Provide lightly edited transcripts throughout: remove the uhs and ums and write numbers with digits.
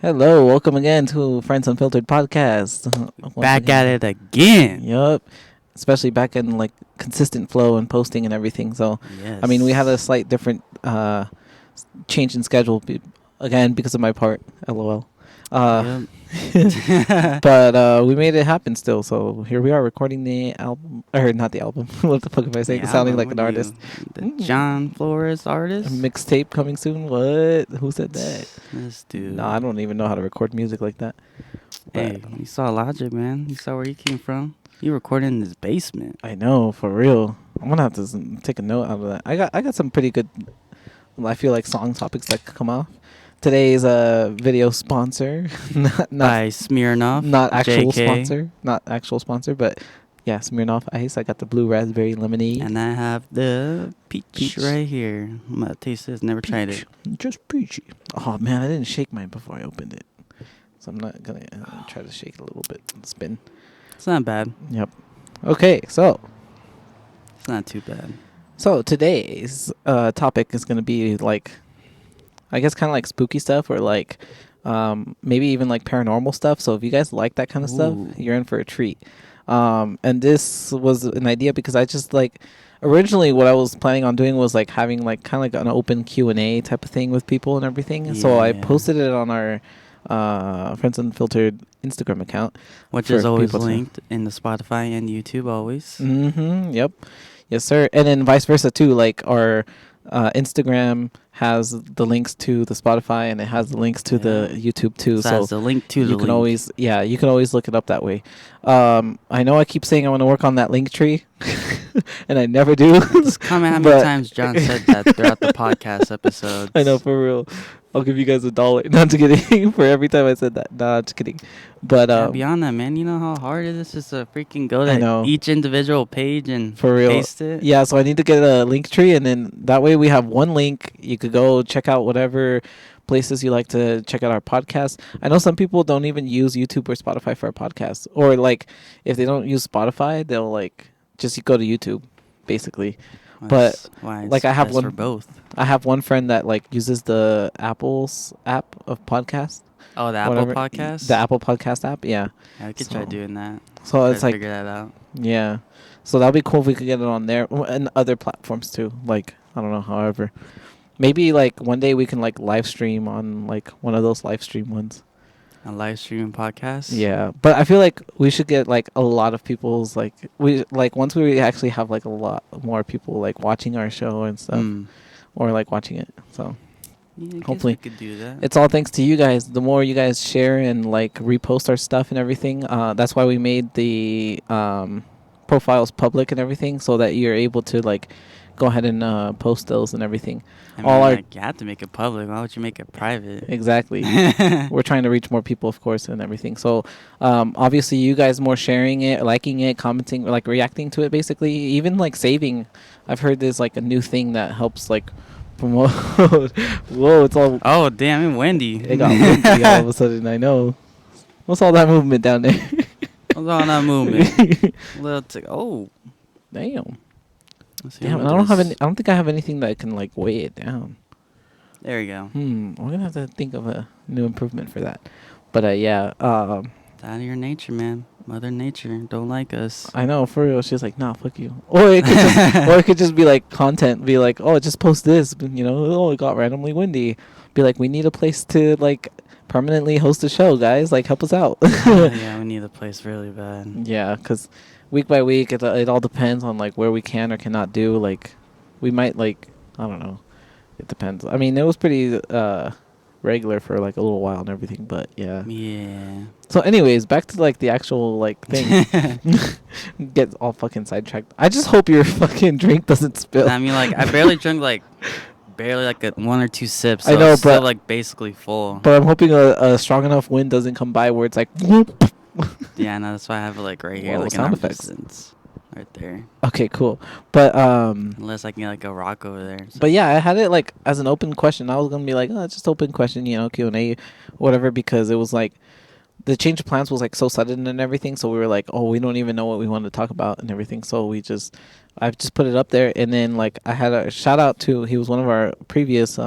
Hello, welcome again to Friends Unfiltered podcast. Back at it again. Yup. Especially back in like consistent flow and posting and everything. So, Yes. I mean, we had a slight different change in schedule again because of my part. LOL. But we made it happen still. So here we are recording the album, or not the album. What the fuck am I saying? Sounding like an artist. The John Flores A artist. mixtape coming soon. What? Who said that? This dude. No, I don't even know how to record music like that. Hey, you saw Logic, man. You saw where he came from. He recorded in his basement. I know, for real. I'm gonna have to take a note out of that. I got some pretty good, I feel like, song topics that could come off. Today's video sponsor, not By Smirnoff. not actual JK. sponsor, not actual sponsor, but yeah, Smirnoff Ice. I got the blue raspberry lemonade. And I have the peach right here. I'm gonna taste this. Never tried it. Just peachy. Oh man, I didn't shake mine before I opened it, so I'm not gonna try to shake it a little bit and spin. It's not bad. Yep. Okay, so It's not too bad. today's topic is gonna be like, I guess, kind of like spooky stuff, or like maybe even like paranormal stuff. So if you guys like that kind of stuff, Ooh. you're in for a treat. And this was an idea because I just like, originally what I was planning on doing was like having like kind of like an open Q&A type of thing with people and everything. So I Yeah. posted it on our Friends Unfiltered Instagram account. Which for is always people to- linked in the Spotify and YouTube always. Mm-hmm. Yep. Yes, sir. And then vice versa too. Like our Instagram has the links to the Spotify, and it has the links to the YouTube too. So So that's the link to the you can link. you can always look it up that way. I know I keep saying I want to work on that link tree, and I never do. Comment how many But- times John said that throughout the podcast episodes. I know, for real. I'll give you guys $1. Not just kidding. For every time I said that. Nah, just kidding. But Yeah, beyond that, man, you know how hard it is just to freaking go I know. to each individual page and For real. paste it. Yeah, so I need to get a link tree, and then that way we have one link. You could go check out whatever places you like to check out our podcast. I know some people don't even use YouTube or Spotify for our podcast, or like if they don't use Spotify, they'll like just go to YouTube, basically. That's why it's like, I have best one- for both. I have one friend that like uses the Apple's app of podcast. Oh, the Apple whatever. Podcast. The Apple Podcast app, yeah. Yeah, we could try So- doing that. So Try it's to like, figure that out. yeah. So that'd be cool if we could get it on there and other platforms too. Like, I don't know, however. Maybe like one day we can like live stream on like one of those live stream ones. A live streaming podcast. Yeah. But I feel like we should get like a lot of people's like, we like once we actually have like a lot more people like watching our show and stuff, or like watching it. So Yeah, I guess hopefully. we could do that. it's all thanks to you guys. The more you guys share and like repost our stuff and everything, that's why we made the profiles public and everything, so that you're able to like go ahead and post those and everything. I mean, all our- like, you have to make it public. Why would you make it private? Exactly. We're trying to reach more people, of course, and everything. So obviously you guys more sharing it, liking it, commenting, or like reacting to it, basically, even like saving. I've heard there's like a new thing that helps like promote. Whoa, it's all, Oh, damn, I'm Wendy. it got windy all of a sudden. I know. What's all that movement down there? What's on that movement? Little oh. Damn. Let's see Damn, what and I don't have this- any. I don't think I have anything that can like weigh it down. There we go. We're gonna have to think of a new improvement for that. But yeah, It's out of your nature, man. Mother Nature don't like us. I know, for real. She's like, nah, fuck you. Or it could just, or it could just be like content. Be like, oh, just post this. You know, oh, it got randomly windy. Be like, we need a place to like permanently host a show, guys. Like, help us out. Yeah, we need a place really bad. Yeah, because week by week, it all depends on like where we can or cannot do. Like, we might like, I don't know. It depends. I mean, it was pretty regular for like a little while and everything, but yeah. Yeah. So, anyways, back to like the actual like thing. Get all fucking sidetracked. I just hope your fucking drink doesn't spill. I mean, like, I barely drank like one or two sips. I So know, it's still but- like basically full. But I'm hoping a strong enough wind doesn't come by where it's like, whoop. Yeah, no, that's why I have it like right here, Whoa, like sound in effects. distance, right there. Okay, cool. But Unless I can get like a rock over there. So. But yeah, I had it like as an open question. I was gonna be like, oh, it's just open question, you know, Q&A, whatever, because it was like the change of plans was like so sudden and everything. So we were like, oh, we don't even know what we wanted to talk about and everything. So I've just put it up there, and then like I had a shout out to, he was one of our previous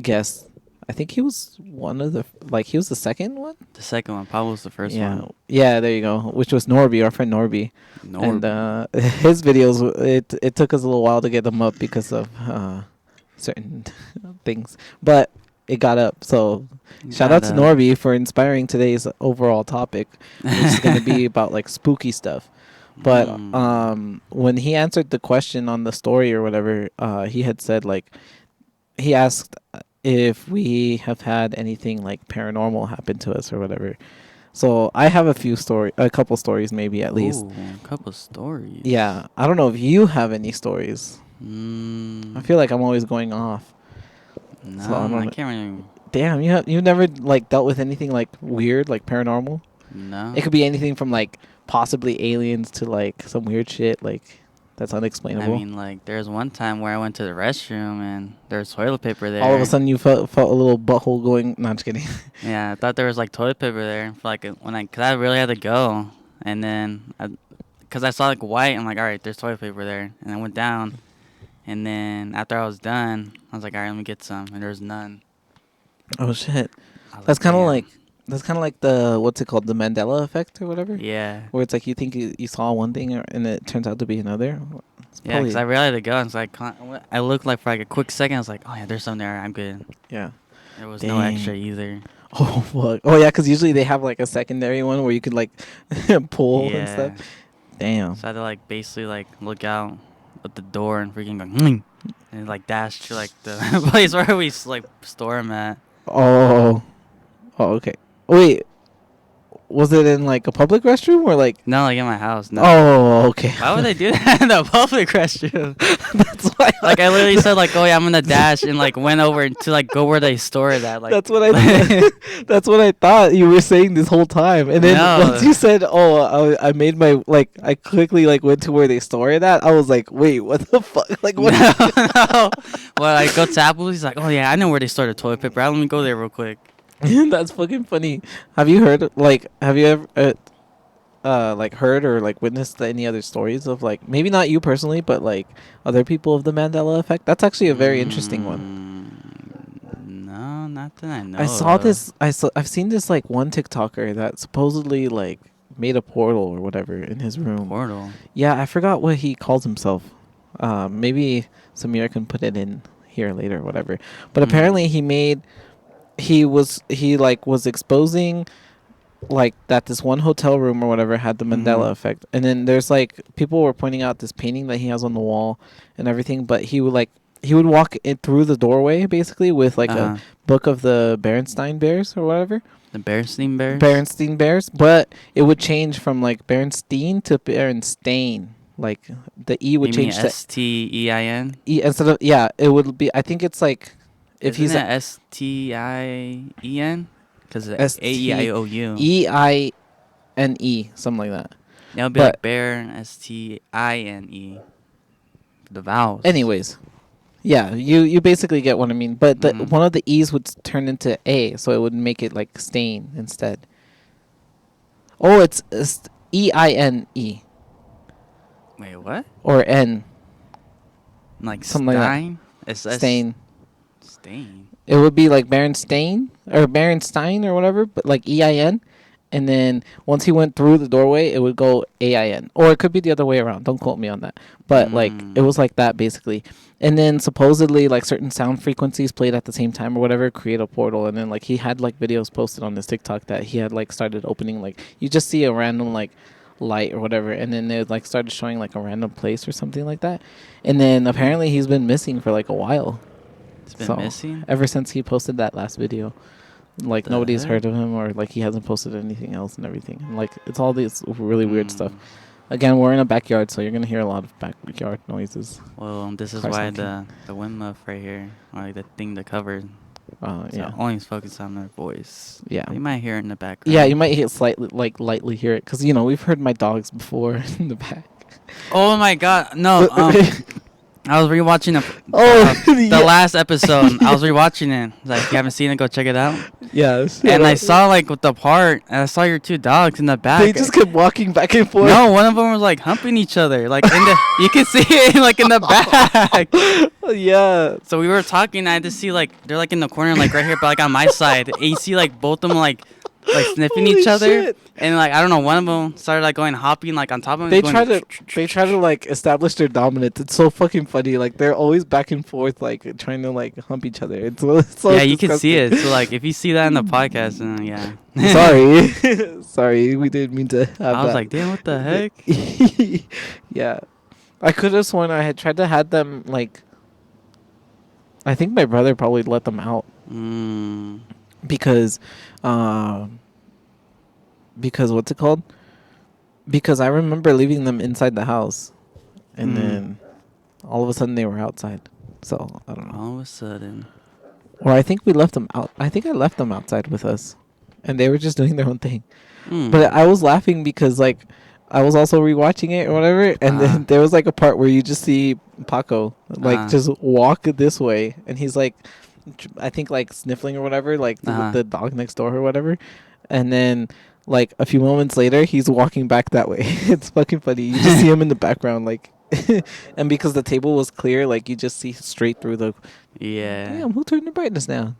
guests I think he was one of the he was the second one. The second one, Pablo was the first Yeah, one. yeah. There you go. Which was Norby, our friend Norby, and Norby. his videos. It took us a little while to get them up because of certain things, but it got up. So shout out Got to Norby for inspiring today's overall topic, which is going to be about like spooky stuff. But when he answered the question on the story or whatever, he had said like he asked if we have had anything like paranormal happen to us or whatever. So I have a couple stories maybe at least. Ooh, a couple stories. Yeah, I don't know if you have any stories. I feel like I'm always going off. So I No, I don't. can't really. Damn, you never like dealt with anything like weird, like paranormal. No. It could be anything from like possibly aliens to like some weird shit like that's unexplainable. I mean, like, there's one time where I went to the restroom and there's toilet paper there. All of a sudden you felt a little butthole going. No, I'm just kidding. Yeah, I thought there was like toilet paper there. For, like cause I really had to go, and then cause I saw like white, I'm like, all right, there's toilet paper there, and I went down, and then after I was done, I was like, all right, let me get some, and there was none. Oh shit. I was That's kind of "Damn." like the what's it called, the Mandela effect or whatever. Yeah. Where it's like you think you saw one thing and it turns out to be another. It's Yeah, because I really had to go, and so I looked like for like a quick second, I was like, oh yeah, there's some there, I'm good. yeah. There was no Dang. extra either. Oh fuck. Oh yeah, because usually they have like a secondary one where you could like pull and Yeah. stuff. Damn. So I had to like basically like look out at the door and freaking go, and like dash to like the place where we like store them at. Oh. Oh okay. Wait. Was it in like a public restroom or like? No, like in my house. No. Oh okay. Why would they do that in the public restroom? That's why. Like I literally said like, oh yeah, I'm gonna dash, and like went over to like go where they store it at. Like That's what I. That's what I thought you were saying this whole time, and then No. once you said, "Oh, I made my like," I quickly like went to where they store it at. I was like, "Wait, what the fuck? Like what?" No. Well, I go to Applebee's. He's like, oh yeah, I know where they store the toilet paper. Let me go there real quick. That's fucking funny. Have you heard have you ever like heard or like witnessed any other stories of like maybe not you personally but like other people of the Mandela effect? That's actually a very interesting one. No, not that I know. I saw of. this I've seen this like one TikToker that supposedly like made a portal or whatever in his room. Portal. Yeah, I forgot what he calls himself. Maybe Samir can put it in here later or whatever. But apparently he was exposing like that this one hotel room or whatever had the Mandela effect. And then there's like people were pointing out this painting that he has on the wall and everything, but he would walk in through the doorway basically with like a book of the Berenstain Bears or whatever. The Berenstein Bears? Berenstain Bears, but it would change from like Berenstein to Berenstain. Like the E would change to Stein. E instead of it would be. I think it's like if Isn't he's that Stien? Because it's AEIOU. EINE, something like that. That would be like bear STINE. The vowels. Anyways, yeah, you basically get what I mean. But the one of the E's would turn into A, so it would make it like stain instead. Oh, it's EINE. Wait, what? Or N. Like something Stein? Like that. Stain. Stain. It would be like Berenstain or Berenstein or whatever, but like EIN. And then once he went through the doorway, it would go AIN. Or it could be the other way around. Don't quote me on that. But like it was like that basically. And then supposedly like certain sound frequencies played at the same time or whatever create a portal. And then like he had like videos posted on his TikTok that he had like started opening, like you just see a random like light or whatever, and then they like started showing like a random place or something like that. And then apparently he's been missing for like a while. It's been missing ever since he posted that last video. Like nobody's heard of him, or like he hasn't posted anything else and everything. And like it's all these really weird stuff. Again, we're in a backyard, so you're gonna hear a lot of backyard noises. Well, this is why the wind muff right here, or like the thing that covered. Yeah. Only focus on their voice. Yeah. You might hear it in the background. Yeah, you might hear lightly hear it, because we've heard my dogs before in the back. Oh my God! No. I was rewatching the last episode. I was rewatching it. Like, if you haven't seen it, go check it out. Yes. And I saw like with the part, and I saw your two dogs in the back. They just kept walking back and forth. No, one of them was like humping each other. Like you can see it like in the back. Yeah. So we were talking. I had to see like they're like in the corner, like right here, but like on my side. And you see like both of them like sniffing Holy each other. shit. And like I don't know, one of them started like going hopping like on top of him. They try to like establish their dominance. It's so fucking funny. Like they're always back and forth, like trying to like hump each other. It's so yeah, you disgusting. can see it. So like if you see that in the podcast, yeah. Sorry, we didn't mean to have I was that. like, damn, what the heck? Yeah, I could have sworn I had tried to had them like. I think my brother probably let them out because what's it called? Because I remember leaving them inside the house, and then all of a sudden they were outside. So I don't know. All of a sudden. Or I think we left them out. I think I left them outside with us, and they were just doing their own thing. But I was laughing because like I was also rewatching it or whatever, and then there was like a part where you just see Paco like just walk this way, and he's like, I think like sniffling or whatever, like the dog next door or whatever, and then like a few moments later he's walking back that way. It's fucking funny. You just see him in the background, like, and because the table was clear, like you just see straight through the. Yeah. Damn, who turned the brightness down?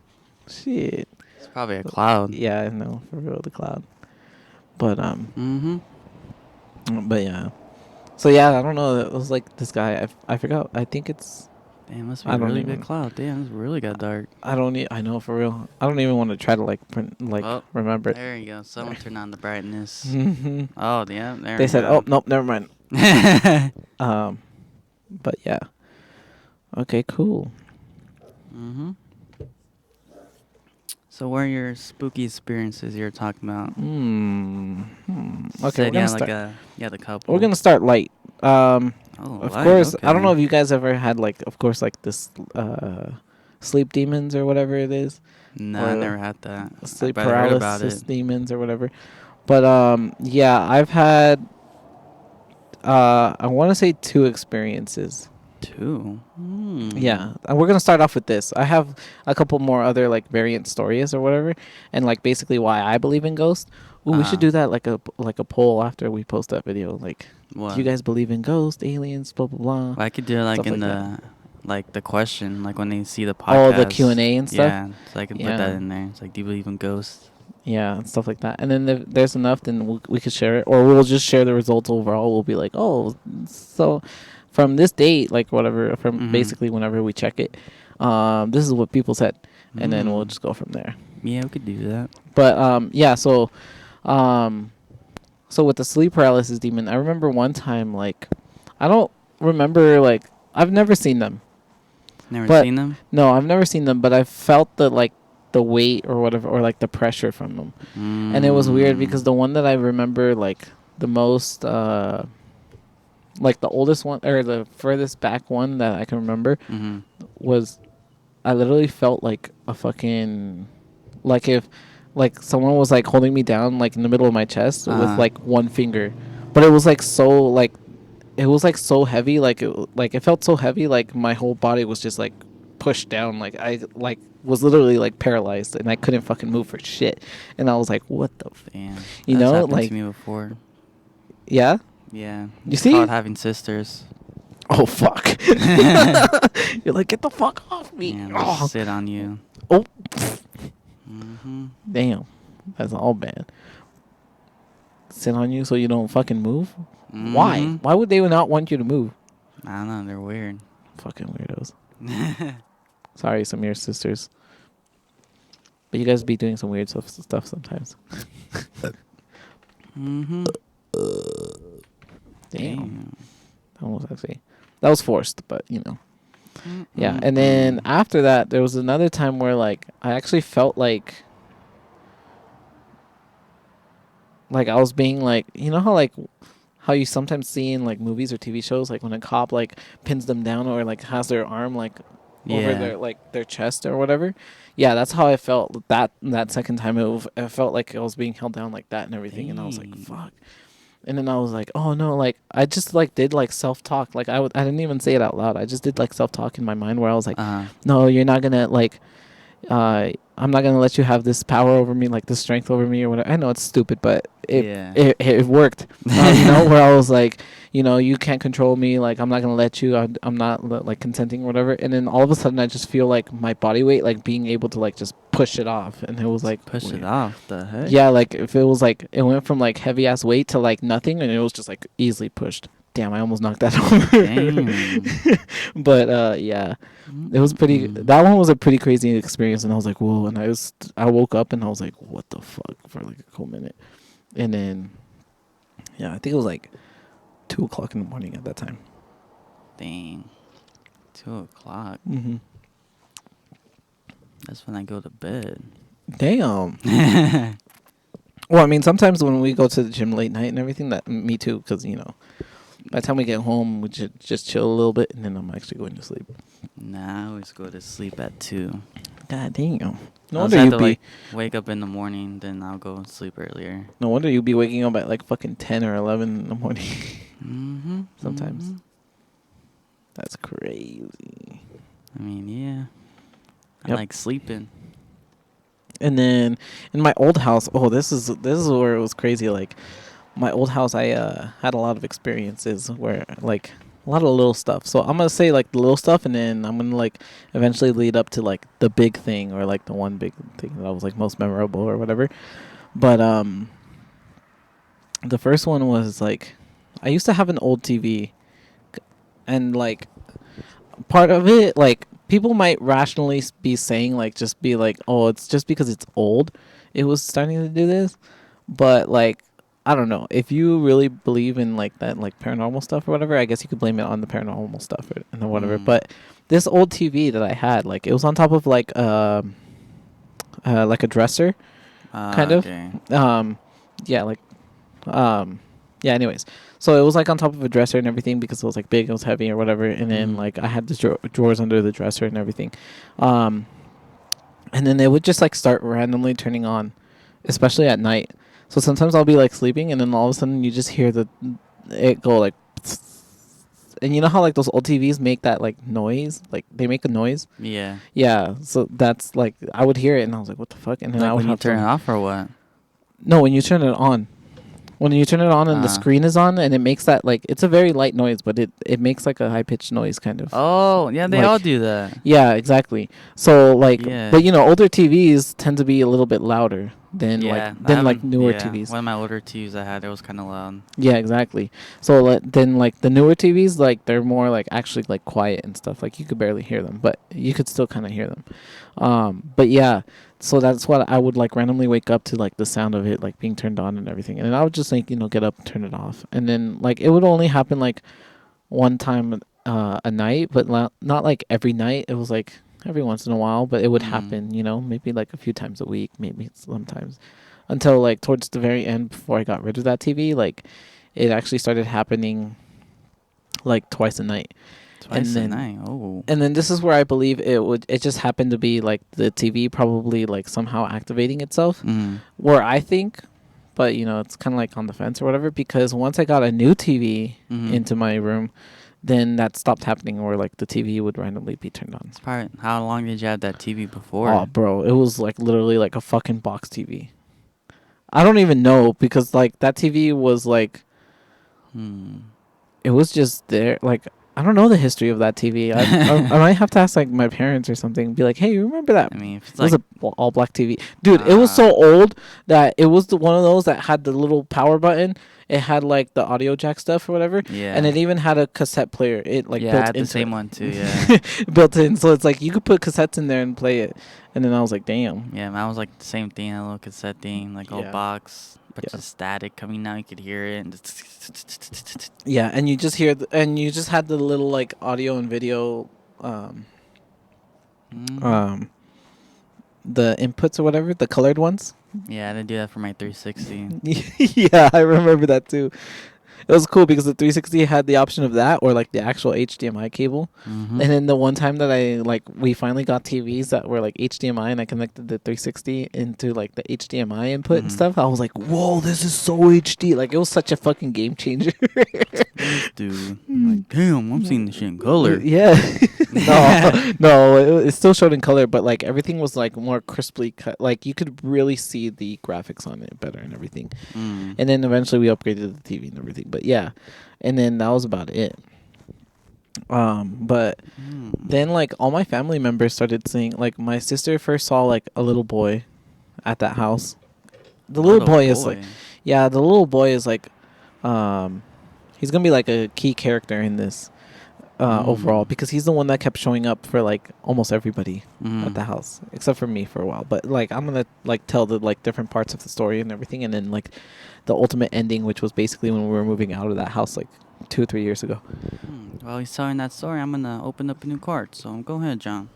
Shit. It's probably a cloud. Yeah, I know, for real, the cloud. But But yeah. So yeah, I don't know. It was like this guy. I forgot. I think it's. Damn, must be a really big cloud. Damn, it's really got dark. I know, for real. I don't even want to try to like remember it. There you go. Someone turned on the brightness. Mm-hmm. Oh yeah, there. They said, go. "Oh nope, never mind." But yeah. Okay, cool. So what are your spooky experiences you're talking about? Okay, we're gonna start. The couple. We're gonna start light. Of light, course, okay. I don't know if you guys ever had like, of course, like this sleep demons or whatever it is. No, I never had that. Sleep But I heard about paralysis it. demons or whatever. But yeah, I've had I want to say 2 experiences. 2. Yeah, and we're gonna start off with this. I have a couple more other like variant stories or whatever, and like basically why I believe in ghosts. Ooh, we should do that like a poll after we post that video. Like, What? do you guys believe in ghosts, aliens, blah blah blah? Well, I could do it like Stuff in like the question, like when they see the podcast. Oh, the Q&A and stuff? Yeah, so I can put that in there. It's like, do you believe in ghosts? Yeah, and stuff like that. And then if there's enough, then we could share it, or we'll just share the results overall. We'll be like, oh, so from this date, like whatever, from basically whenever we check it, this is what people said, and then we'll just go from there. Yeah, we could do that. But yeah, so with the sleep paralysis demon, I remember one time, like, I don't remember, like, I've never seen them. Never seen them? No, I've never seen them, but I felt the weight or whatever, or like the pressure from them. And it was weird because the one that I remember, like, the most, like the oldest one or the furthest back one that I can remember was, I literally felt like a fucking, like if like someone was like holding me down like in the middle of my chest with like one finger, but it was like so like, it was like so heavy, like it felt so heavy, like my whole body was just like pushed down, like I like was literally like paralyzed and I couldn't fucking move for shit, and I was like, what the Damn. You That's know, happened like, to me before. Yeah. Yeah. You see? Called having sisters. Oh fuck. You're like, get the fuck off me. Yeah, sit on you. Oh. Damn. That's all bad. Sit on you so you don't fucking move? Why? Why would they not want you to move? I don't know. They're weird. Fucking weirdos. Sorry, Samir sisters. But you guys be doing some weird stuff sometimes. Damn. That was forced, but you know. Yeah, and then after that, there was another time where like I actually felt like I was being like, you know how you sometimes see in like movies or TV shows, like when a cop like pins them down or like has their arm like over their like their chest or whatever. Yeah, that's how I felt that second time. It felt like I was being held down like that and everything, and I was like, fuck. And then I was like, oh no, like I just like did like self talk. Like I didn't even say it out loud. I just did like self talk in my mind where I was like, Uh. no, you're not gonna like I'm not gonna let you have this power over me, like this strength over me or whatever. I know it's stupid, but Yeah. it worked. You know, where I was like, you know, you can't control me. Like I'm not gonna let you. I'm not like consenting or whatever. And then all of a sudden, I just feel like my body weight, like being able to like just push it off, and it was like Push it weird. off. The heck? Yeah, like if it was like it went from like heavy ass weight to like nothing, and it was just like easily pushed. Damn, I almost knocked that over. Damn. But yeah, it was pretty. That one was a pretty crazy experience, and I was like, whoa. And I woke up and I was like, what the fuck, for like a cool minute. And then, yeah, I think it was like 2 o'clock in the morning at that time. Dang. 2 o'clock. Mm-hmm. That's when I go to bed. Damn. Well, I mean, sometimes when we go to the gym late night and everything, that me too, because you know, by the time we get home, we just chill a little bit, and then I'm actually going to sleep. Nah, I always go to sleep at 2. God damn. No I wonder have you to be. like wake up in the morning, then I'll go sleep earlier. No wonder you be waking up at like fucking 10 or 11 in the morning. Mm-hmm. Sometimes. Mm-hmm. That's crazy. I mean, yeah. I Yep. like sleeping. And then in my old house, oh, this is where it was crazy. Like my old house, I had a lot of experiences where like a lot of little stuff. So I'm gonna say like the little stuff, and then I'm gonna like eventually lead up to like the big thing, or like the one big thing that was like most memorable or whatever. But the first one was like I used to have an old TV, and like part of it, like people might rationally be saying like just be like, oh, it's just because it's old it was starting to do this. But like I don't know, if you really believe in like that like paranormal stuff or whatever, I guess you could blame it on the paranormal stuff and then whatever. But this old TV that I had, like it was on top of like like a dresser kind of. Okay. Yeah, like yeah, anyways, so it was like on top of a dresser and everything because it was like big, it was heavy or whatever. And then like I had the drawers under the dresser and everything. And then it would just like start randomly turning on, especially at night. So sometimes I'll be like sleeping, and then all of a sudden you just hear it go like, and you know how like those old TVs make that like noise, like they make a noise. Yeah. Yeah, so that's like I would hear it, and I was like, what the fuck? And then Like I would when you have turn to it off or what? No, when you turn it on. When you turn it on and the screen is on, and it makes that like it's a very light noise, but it makes like a high pitched noise kind of. Oh, yeah, they like, all do that. Yeah, exactly. So like, Yeah. but you know, older TVs tend to be a little bit louder than Yeah, like newer TVs. One of my older TVs I had, it was kind of loud. Yeah, exactly. So then like the newer TVs, like they're more like actually like quiet and stuff. Like you could barely hear them, but you could still kind of hear them. But yeah, so that's what I would like randomly wake up to, like the sound of it like being turned on and everything, and then I would just like get up and turn it off, and then like it would only happen like one time a night, but not like every night. It was like every once in a while, but it would happen, maybe like a few times a week, maybe sometimes, until like towards the very end before I got rid of that TV, like it actually started happening like twice a night. Twice a night. Oh. And then this is where I believe it just happened to be like the TV probably like somehow activating itself. Where I think, but it's kind of like on the fence or whatever, because once I got a new TV into my room, then that stopped happening, where like the TV would randomly be turned on. How long did you have that TV before? Oh, bro, it was like literally like a fucking box TV. I don't even know, because like that TV was like, it was just there. Like I don't know the history of that TV. I might have to ask like my parents or something. Be like, hey, you remember that? I mean, if it's it was like a all black TV, dude. It was so old that it was one of those that had the little power button. It had like the audio jack stuff or whatever. Yeah. And it even had a cassette player. It like built built I had the into same it. one too. Yeah. Built in, so it's like you could put cassettes in there and play it. And then I was like, damn. Yeah, mine was like the same thing, a little cassette thing, like old box, but just static coming out. You could hear it. And yeah, and you just hear and you just had the little like audio and video, the inputs or whatever, the colored ones. Yeah, I did do that for my 360. Yeah, I remember that too. It was cool because the 360 had the option of that or like the actual HDMI cable. Mm-hmm. And then the one time that we finally got TVs that were like HDMI and I connected the 360 into like the HDMI input and Mm-hmm. stuff, I was like, whoa, this is so HD. Like, it was such a fucking game changer. This dude. I'm like, damn, I'm seeing this shit in color. Yeah. No, it still showed in color, but like everything was like more crisply cut. Like, you could really see the graphics on it better and everything. Mm. And then eventually we upgraded the TV and everything. But yeah. And then that was about it. But then like all my family members started seeing, like my sister first saw like a little boy at that house. The little boy is like, yeah, the little boy is like, he's gonna be like a key character in this overall because he's the one that kept showing up for like almost everybody at the house except for me for a while. But like I'm gonna like tell the like different parts of the story and everything, and then like the ultimate ending, which was basically when we were moving out of that house like 2 or 3 years ago. While he's telling that story, I'm gonna open up a new card. So go ahead, John.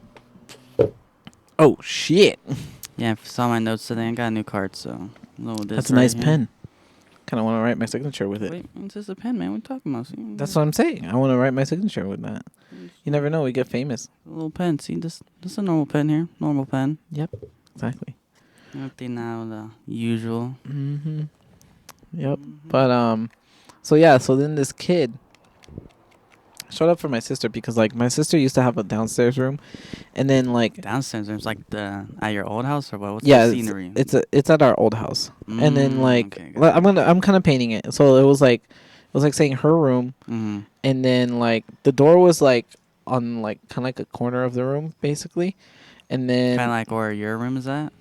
Oh shit! Yeah, if you saw my notes today, I got a new card. So That's a nice pen. Kind of want to write my signature with it. Wait, it's just a pen, man. What are you talking about? See, That's what I'm saying. I want to write my signature with that. You never know. We get famous. A little pen. See, this is a normal pen here. Normal pen. Yep. Exactly. Nothing now the usual. Mm-hmm. Yep. But so yeah. So then this kid showed up for my sister because like my sister used to have a downstairs room, and then like Downstairs, there's like at your old house or what? What's yeah, the scenery? it's at our old house, and then like okay, gotcha. I'm kind of painting it. So it was like saying her room, and then like the door was like on like kind of like a corner of the room basically, and then Kind of like where your room is at.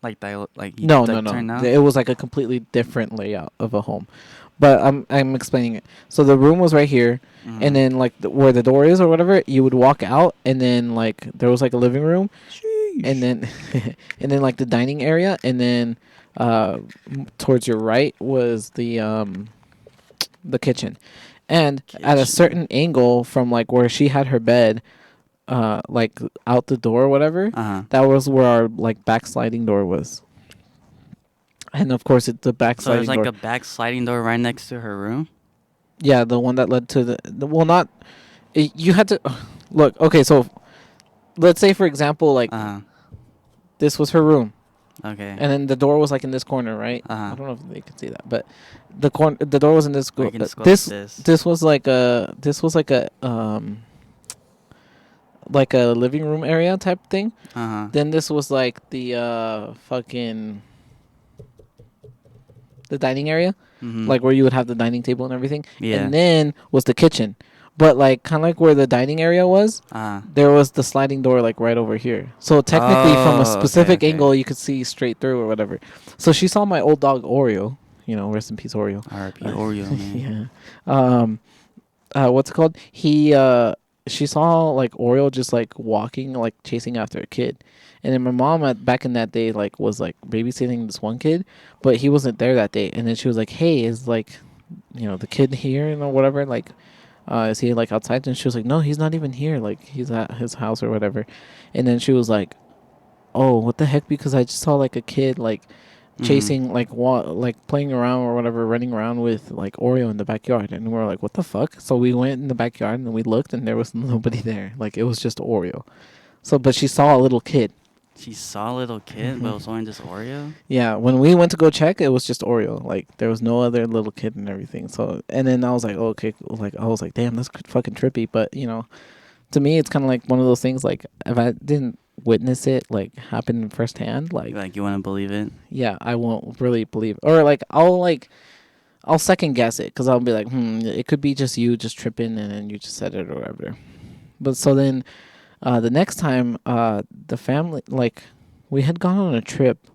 Like that, like you no, turned out? it was like a completely different layout of a home, but I'm explaining it. So the room was right here, and then like where the door is or whatever, you would walk out, and then like there was like a living room, and then and then like the dining area, and then towards your right was the kitchen, and at a certain angle from like where she had her bed, like out the door or whatever, that was where our like backsliding door was. And of course it's the backsliding So there's like door. a back sliding door right next to her room? Yeah, the one that led to the well, not you had to look. Okay, so let's say for example like this was her room. Okay. And then the door was like in this corner, right? I don't know if they can see that, but the door was in this Or you can just go this like this was like a like a living room area type thing. Then this was like the fucking the dining area, like where you would have the dining table and everything. Yeah. And then was the kitchen, but like kind of like where the dining area was, there was the sliding door like right over here. So technically, from a specific angle, you could see straight through or whatever. So she saw my old dog Oreo. You know, rest in peace, Oreo. R.I.P. Oreo, man. Yeah. What's it called? She saw like Oreo just like walking, like chasing after a kid. And then my mom back in that day like was like babysitting this one kid, but he wasn't there that day. And then she was like, "Hey, is like, you know, the kid here and or whatever? Like, is he like outside?" And she was like, "No, he's not even here. Like, he's at his house or whatever." And then she was like, "Oh, what the heck?" Because I just saw like a kid like chasing like playing around or whatever, running around with like Oreo in the backyard. And we were like, "What the fuck?" So we went in the backyard and we looked, and there was nobody there. Like, it was just Oreo. So, but she saw a little kid. She saw a little kid, but it was only just Oreo? Yeah, when we went to go check, it was just Oreo. Like, there was no other little kid and everything. So, and then I was like, oh, okay, like I was like, damn, that's fucking trippy. But you know, to me, it's kind of like one of those things. Like, if I didn't witness it like happen firsthand, like You want to believe it? Yeah, I won't really believe it. Or I'll second guess it because I'll be like, it could be just you just tripping and then you just said it or whatever. But so then. The next time, the family, like, we had gone on a trip.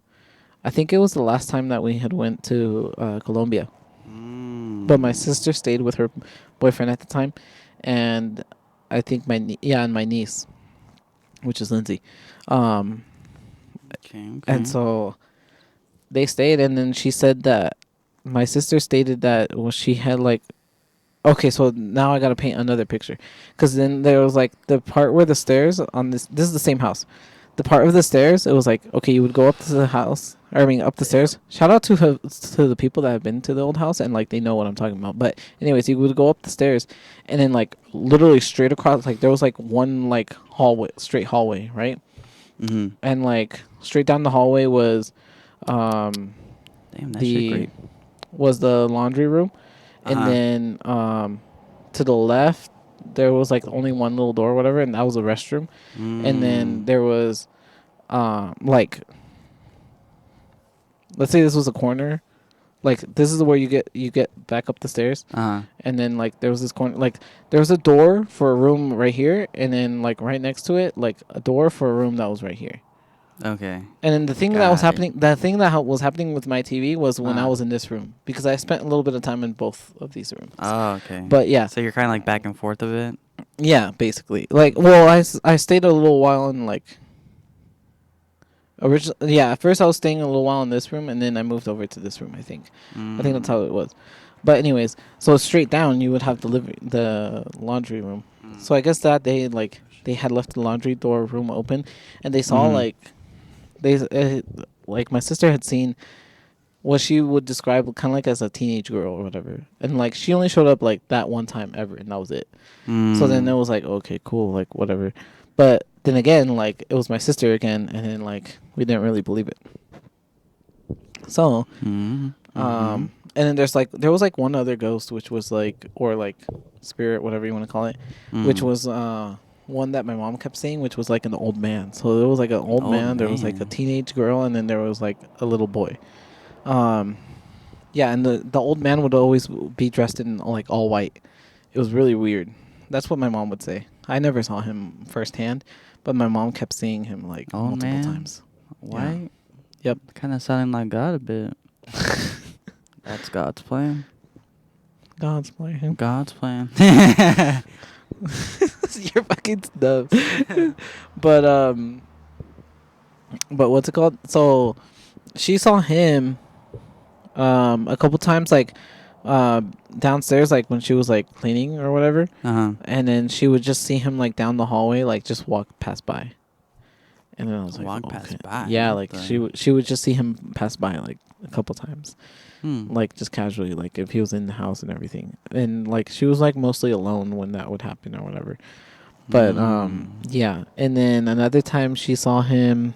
I think it was the last time that we had went to Colombia. But my sister stayed with her boyfriend at the time, and I think and my niece, which is Lindsay. Okay. And so they stayed, and then she said that my sister stated that she had like. Okay, so now I gotta paint another picture, because then there was like the part where the stairs on this is the same house. The part of the stairs, it was like, okay, you would go up to the house Or I mean, up the stairs. Shout out to the people that have been to the old house and like they know what I'm talking about. But anyways, you would go up the stairs, and then like literally straight across, like there was like one like hallway, straight hallway, right? Mm-hmm. And like straight down the hallway was, Damn, that shit the great. was the laundry room, and Uh-huh. then to the left there was like only one little door, or whatever, and that was a restroom, and then Mm. there was like, let's say this was a corner. Like this is where you get back up the stairs, Uh-huh. and then like there was this corner, like there was a door for a room right here, and then like right next to it, like a door for a room that was right here. Okay. And then the thing that was Got it. happening, the thing that was happening with my TV was when I Uh-huh. was in this room, because I spent a little bit of time in both of these rooms. Oh, okay. But yeah, So you're kind of like back and forth a bit? yeah, basically. Like, well, I stayed a little while in like yeah, at first I was staying a little while in this room, and then I moved over to this room. I think that's how it was. But anyways, so straight down you would have the laundry room. So I guess that day, like they had left the laundry door room open, and they saw Mhm. like they like my sister had seen what she would describe kind of like as a teenage girl or whatever, and like she only showed up like that one time ever, and that was it. So then it was like, okay, cool, like whatever. But then again, like it was my sister again, and then like we didn't really believe it. So and then there was like one other ghost, which was like, or like spirit, whatever you want to call it, which was one that my mom kept saying, which was like an old man. So there was like an old man, there was like a teenage girl, and then there was like a little boy. Yeah, and the old man would always be dressed in like all white. It was really weird. That's what my mom would say. I never saw him firsthand, but my mom kept seeing him like Old multiple man? times. White? Yep. Kind of sounding like God a bit. That's God's plan. God's plan. God's plan. You're fucking dumb. but but what's it called? So she saw him a couple times, like downstairs, like when she was like cleaning or whatever, Uh-huh. and then she would just see him like down the hallway, like just walk past by. And then I was like, Walk okay. past by? Yeah, What like the- she would just see him pass by like a couple times, Hmm. like just casually, like if he was in the house and everything. And like she was like mostly alone when that would happen or whatever. But yeah. And then another time she saw him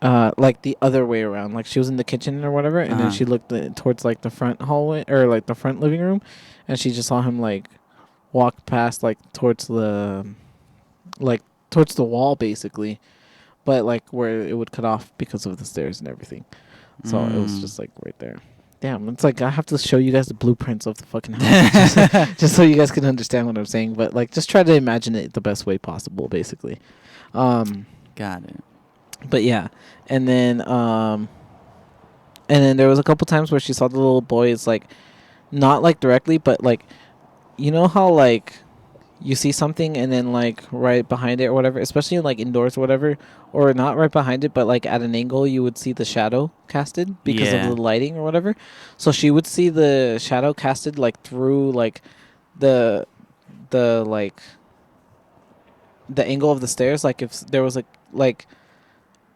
like the other way around. Like she was in the kitchen or whatever, and then she looked towards like the front hallway or like the front living room, and she just saw him like walk past like towards the wall basically, but like where it would cut off because of the stairs and everything. So it was just like right there. Damn, it's like I have to show you guys the blueprints of the fucking house just so you guys can understand what I'm saying. But like, just try to imagine it the best way possible, basically. Got it. But yeah, and then there was a couple times where she saw the little boys, like not like directly, but like, you know how like you see something and then like right behind it or whatever, especially like indoors or whatever, or not right behind it, but like at an angle you would see the shadow casted because of Yeah. the lighting or whatever. So she would see the shadow casted like through like the like the angle of the stairs. Like if there was like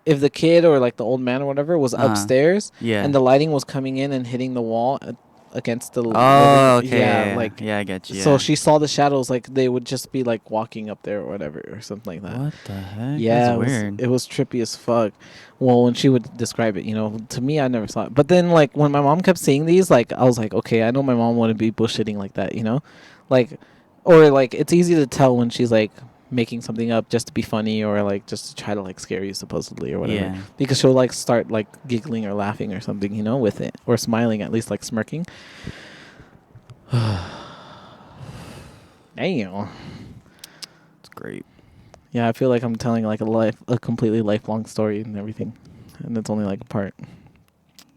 if the kid or like the old man or whatever was upstairs, Yeah. and the lighting was coming in and hitting the wall against the Oh, living, okay. yeah, like yeah, I get you. so yeah. she saw the shadows, like they would just be like walking up there or whatever or something like that. What the heck? Yeah, That's weird. it was trippy as fuck. Well, when she would describe it, to me, I never saw it. But then, like when my mom kept seeing these, like I was like, okay, I know my mom wouldn't be bullshitting like that, like, or like it's easy to tell when she's like making something up just to be funny or like just to try to like scare you supposedly or whatever. Yeah. Because she'll like start like giggling or laughing or something, with it, or smiling, at least like smirking. Damn. It's great. Yeah, I feel like I'm telling like a completely lifelong story and everything, and it's only like a part.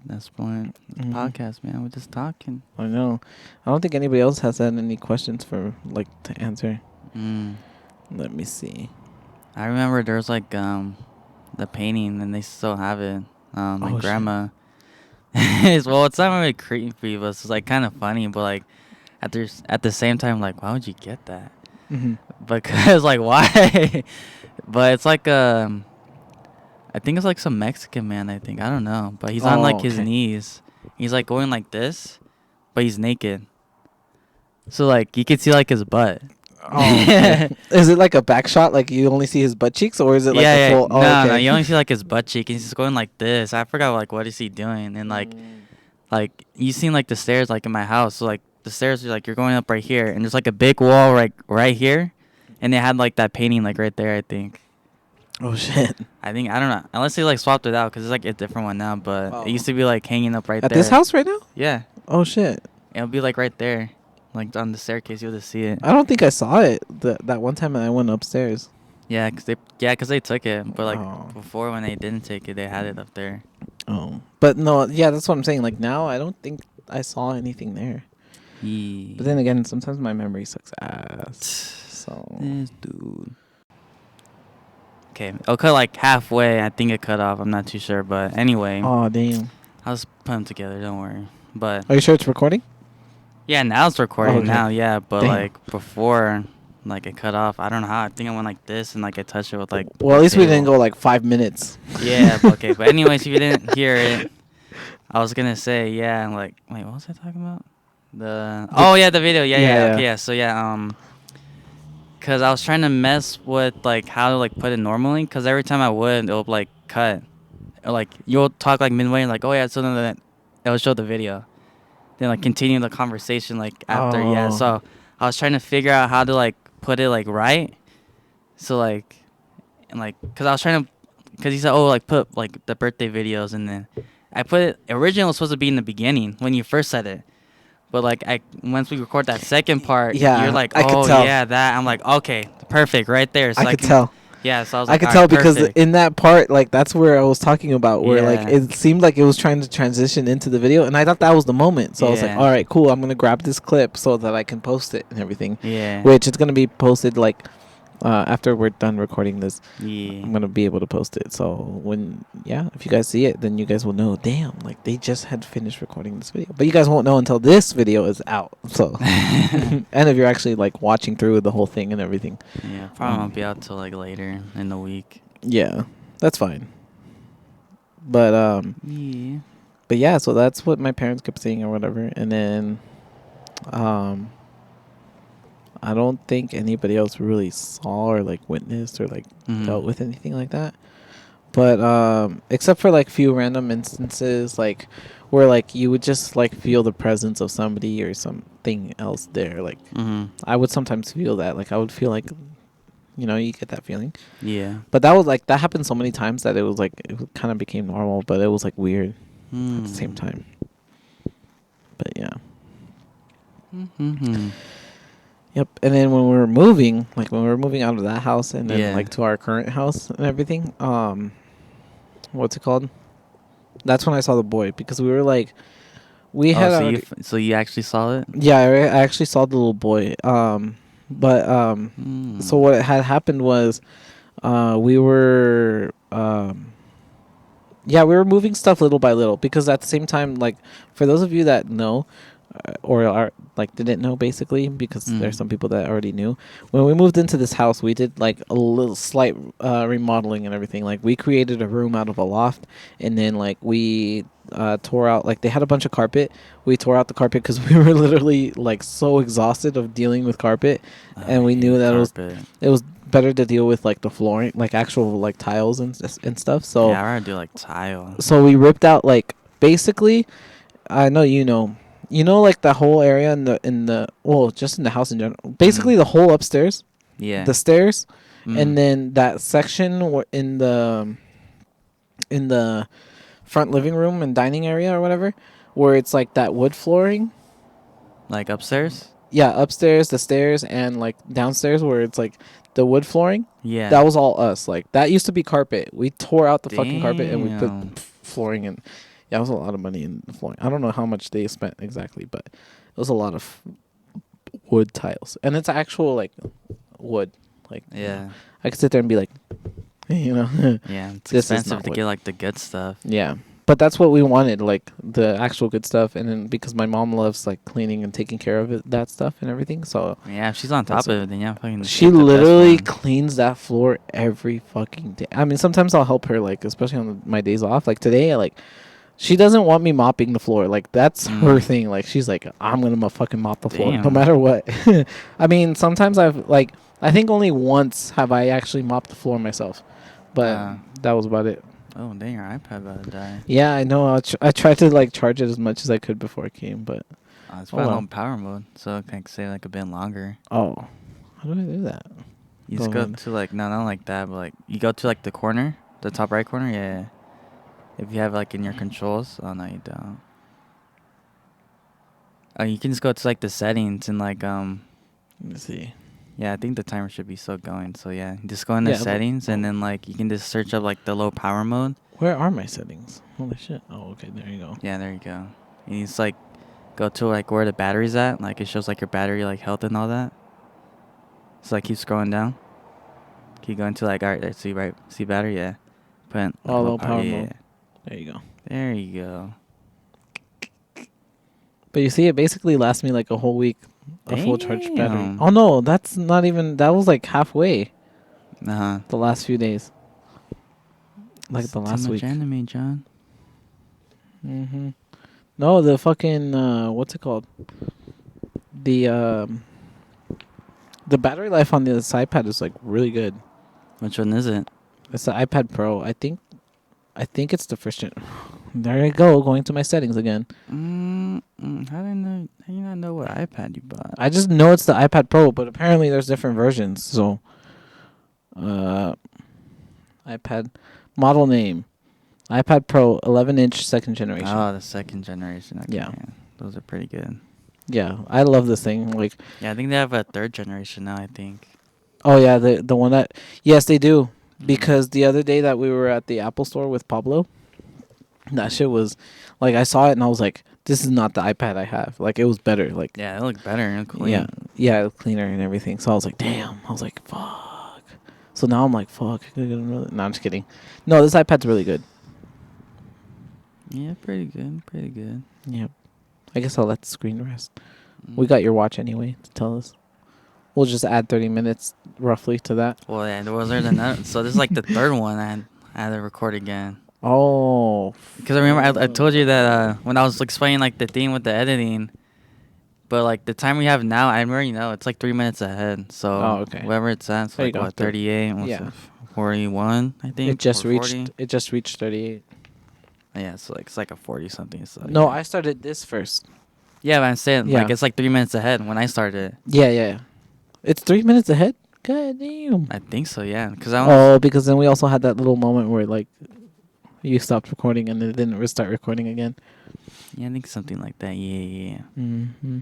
That's the point. Mhm. Podcast, man. We're just talking. I know. I don't think anybody else has had any questions for like to answer. Let me see. I remember there was like the painting, and they still have it. My Oh, shit. grandma. Well, it's not really creepy, but it's like kind of funny. But like at the same time, like, why would you get that? Mm-hmm. Because like why? But it's like I think it's like some Mexican man. I think I don't know, but he's on like his okay. knees. He's like going like this, but he's naked. So like you can see like his butt. Oh, okay. Is it like a back shot? Like you only see his butt cheeks, or is it like a Yeah, yeah. full? Oh, No, no. okay. You only see like his butt cheek, and he's just going like this. I forgot like what is he doing, and like you seen like the stairs like in my house. So like the stairs are like you're going up right here, and there's like a big wall right here, and they had like that painting like right there. I think. Oh shit. I think I don't know unless they like swapped it out because it's like a different one now. But Oh. it used to be like hanging up right At there. this house right now? Yeah, Oh shit. it'll be like right there, like on the staircase. You'll just see it. I don't think I saw it that one time I went upstairs. Yeah, cause they took it. But like Oh. before when they didn't take it, they had it up there. Oh. But no, yeah, that's what I'm saying. Like now, I don't think I saw anything there. Yeah. But then again, sometimes my memory sucks ass. So. This dude. Okay, it'll cut like halfway. I think it cut off. I'm not too sure, but anyway, Oh damn. I'll just put them together. Don't worry. But Are you sure it's recording? yeah, now it's recording. Okay. Now, yeah, but Damn. like before, like it cut off. I don't know how. I think I went like this and like I touched it with like. Well, at least we didn't table. go like 5 minutes. Yeah, but okay. But anyways, if you didn't hear it, I was gonna say yeah. Like, wait, what was I talking about? Oh yeah, the video. Yeah, Yeah, yeah. Okay, yeah. So yeah, cause I was trying to mess with like how to like put it normally. Cause every time I would, it'll like cut. Or, like you'll talk like midway, and like oh yeah, so then it'll show the video. Then like continue the conversation like after yeah. Oh. So I was trying to figure out how to like put it like right. So like, and like, cause I was trying to, cause he said oh like put like the birthday videos, and then I put it originally it was supposed to be in the beginning when you first said it. But like once we record that second part, Yeah, you're like, I could oh tell. yeah, that. I'm like, okay, perfect, right there. So I could tell. Yeah, so I was I like, could all tell right, because perfect. in that part, like that's where I was talking about, where like Yeah. it seemed like it was trying to transition into the video, and I thought that was the moment. So I was like, Yeah. all right, cool. I'm gonna grab this clip so that I can post it and everything. Yeah. Which it's gonna be posted like after we're done recording this. Yeah. I'm gonna be able to post it. So when if you guys see it, then you guys will know. Damn, like they just had finished recording this video, but you guys won't know until this video is out. So and if you're actually like watching through the whole thing and everything. Yeah, probably won't be out till like later in the week. Yeah, that's fine. But Yeah. but yeah, so that's what my parents kept saying or whatever, and then I don't think anybody else really saw or like witnessed or like Mhm. dealt with anything like that. But except for like few random instances like where like you would just like feel the presence of somebody or something else there. Like Mhm. I would sometimes feel that. Like I would feel like you get that feeling. Yeah. But that was like that happened so many times that it was like it kind of became normal, but it was like weird at the same time. But yeah. Mm-hmm. Yep. And then when we were moving, like when we were moving out of that house and then Yeah. like to our current house and everything, what's it called? That's when I saw the boy because we were like, we had. So you actually saw it? Yeah, I actually saw the little boy. But so what had happened was, we were we were moving stuff little by little because at the same time, like for those of you that know, or are like didn't know basically because there's some people that already knew. When we moved into this house, we did like a little slight remodeling and everything. Like we created a room out of a loft, and then like we tore out like they had a bunch of carpet. We tore out the carpet because we were literally like so exhausted of dealing with carpet, and we knew that it was better to deal with like the flooring, like actual like tiles and stuff. So yeah, I rather do like tile. So we ripped out like basically, I know like the whole area in the just in the house in general. Basically the whole upstairs, Yeah. the stairs, and then that section in the front living room and dining area or whatever, where it's like that wood flooring. Like upstairs? Yeah, upstairs, the stairs, and like downstairs where it's like the wood flooring. Yeah. That was all us. Like that used to be carpet. We tore out the fucking carpet and we Damn. put flooring in. Yeah, it was a lot of money in the flooring. I don't know how much they spent exactly, but it was a lot of wood tiles. And it's actual like wood. Like Yeah. I could sit there and be like, Yeah, it's This is expensive not to what- get like the good stuff. Yeah. but that's what we wanted, like the actual good stuff. And then because my mom loves like cleaning and taking care of it, that stuff and everything, so Yeah, if she's on top that's of it. it, then yeah, fucking She get the best literally one. cleans that floor every fucking day. I mean, sometimes I'll help her, like especially on my days off. Like today, like she doesn't want me mopping the floor. Like that's her Mm. thing. Like she's like, I'm gonna fucking mop the floor no Damn. matter what. I mean, sometimes I've like I think only once have I actually mopped the floor myself, but Uh, that was about it. oh dang, your iPad about to die. Yeah, I know. I tried to like charge it as much as I could before it came, but It's oh probably well. on power mode, so it can stay like a bit longer. Oh, how do I do that? You Go just go ahead. to like no, not like that, but like you go to like the corner, the top right corner. Yeah. If you have like in your controls, oh no, you don't. Oh, you can just go to like the settings and like Let me see. yeah, I think the timer should be still going. So yeah, just go in the Yeah. settings and Oh. then like you can just search up like the low power mode. Where are my settings? Holy shit. Oh, okay. There you go. Yeah, there you go. And you just like go to like where the battery's at. Like it shows like your battery like health and all that. So like keep scrolling down. Keep going to like alright, there, see battery, yeah. Put in, like Oh, low low power, power yeah, mode. yeah. There you go. There you go. But you see, it basically lasts me like a whole week, a full charged battery. Damn. Oh no, that's not even. That was like halfway. Uh-huh. The last few days, like It's the too last much week. anime, John. Mm-hmm. No, the fucking what's it called? The um, the battery life on this iPad is like really good. Which one is it? It's the iPad Pro. I think it's the first gen. There I go, going to my settings again. How do I know? How do you not know what iPad you bought? I just know it's the iPad Pro, but apparently there's different versions. So, iPad model name, iPad Pro, 11-inch, second generation. Oh, the second generation. Okay, Yeah. those are pretty good. Yeah, I love this thing. Like, Yeah, I think they have a third generation now. I think. oh yeah, the one that, yes, they do. Mhm. Because the other day that we were at the Apple store with Pablo, that shit was, like, I saw it and I was like, this is not the iPad I have. Like, it was better. Like, Yeah, it looked better and clean. yeah, it was cleaner and everything. So I was like, damn. I was like, fuck. So now I'm like, fuck. I could get another. No, I'm just kidding. No, this iPad's really good. Yeah, pretty good. Pretty good. Yep. I guess I'll let the screen rest. Mm. We got your watch anyway to tell us. We'll just add 30 minutes roughly to that. Well, yeah, there was another. So this is like the third one I had to record again. Oh. Because I remember I told you that when I was explaining like the thing with the editing, but like the time we have now, I already know it's like 3 minutes ahead. So Oh, okay. whatever it's at, it's There you like go. what 38, what's Yeah. it, 41, I think. It just or reached 40? it just reached 38. Yeah, so like it's like a 40 something. So No, yeah. I started this first. Yeah, but I'm saying Yeah. like it's like 3 minutes ahead when I started. Yeah. It's 3 minutes ahead? God damn. I think so, yeah. Because I was, Oh, because then we also had that little moment where like you stopped recording and then it didn't restart recording again. yeah, I think something like that. Yeah. Mm-hmm.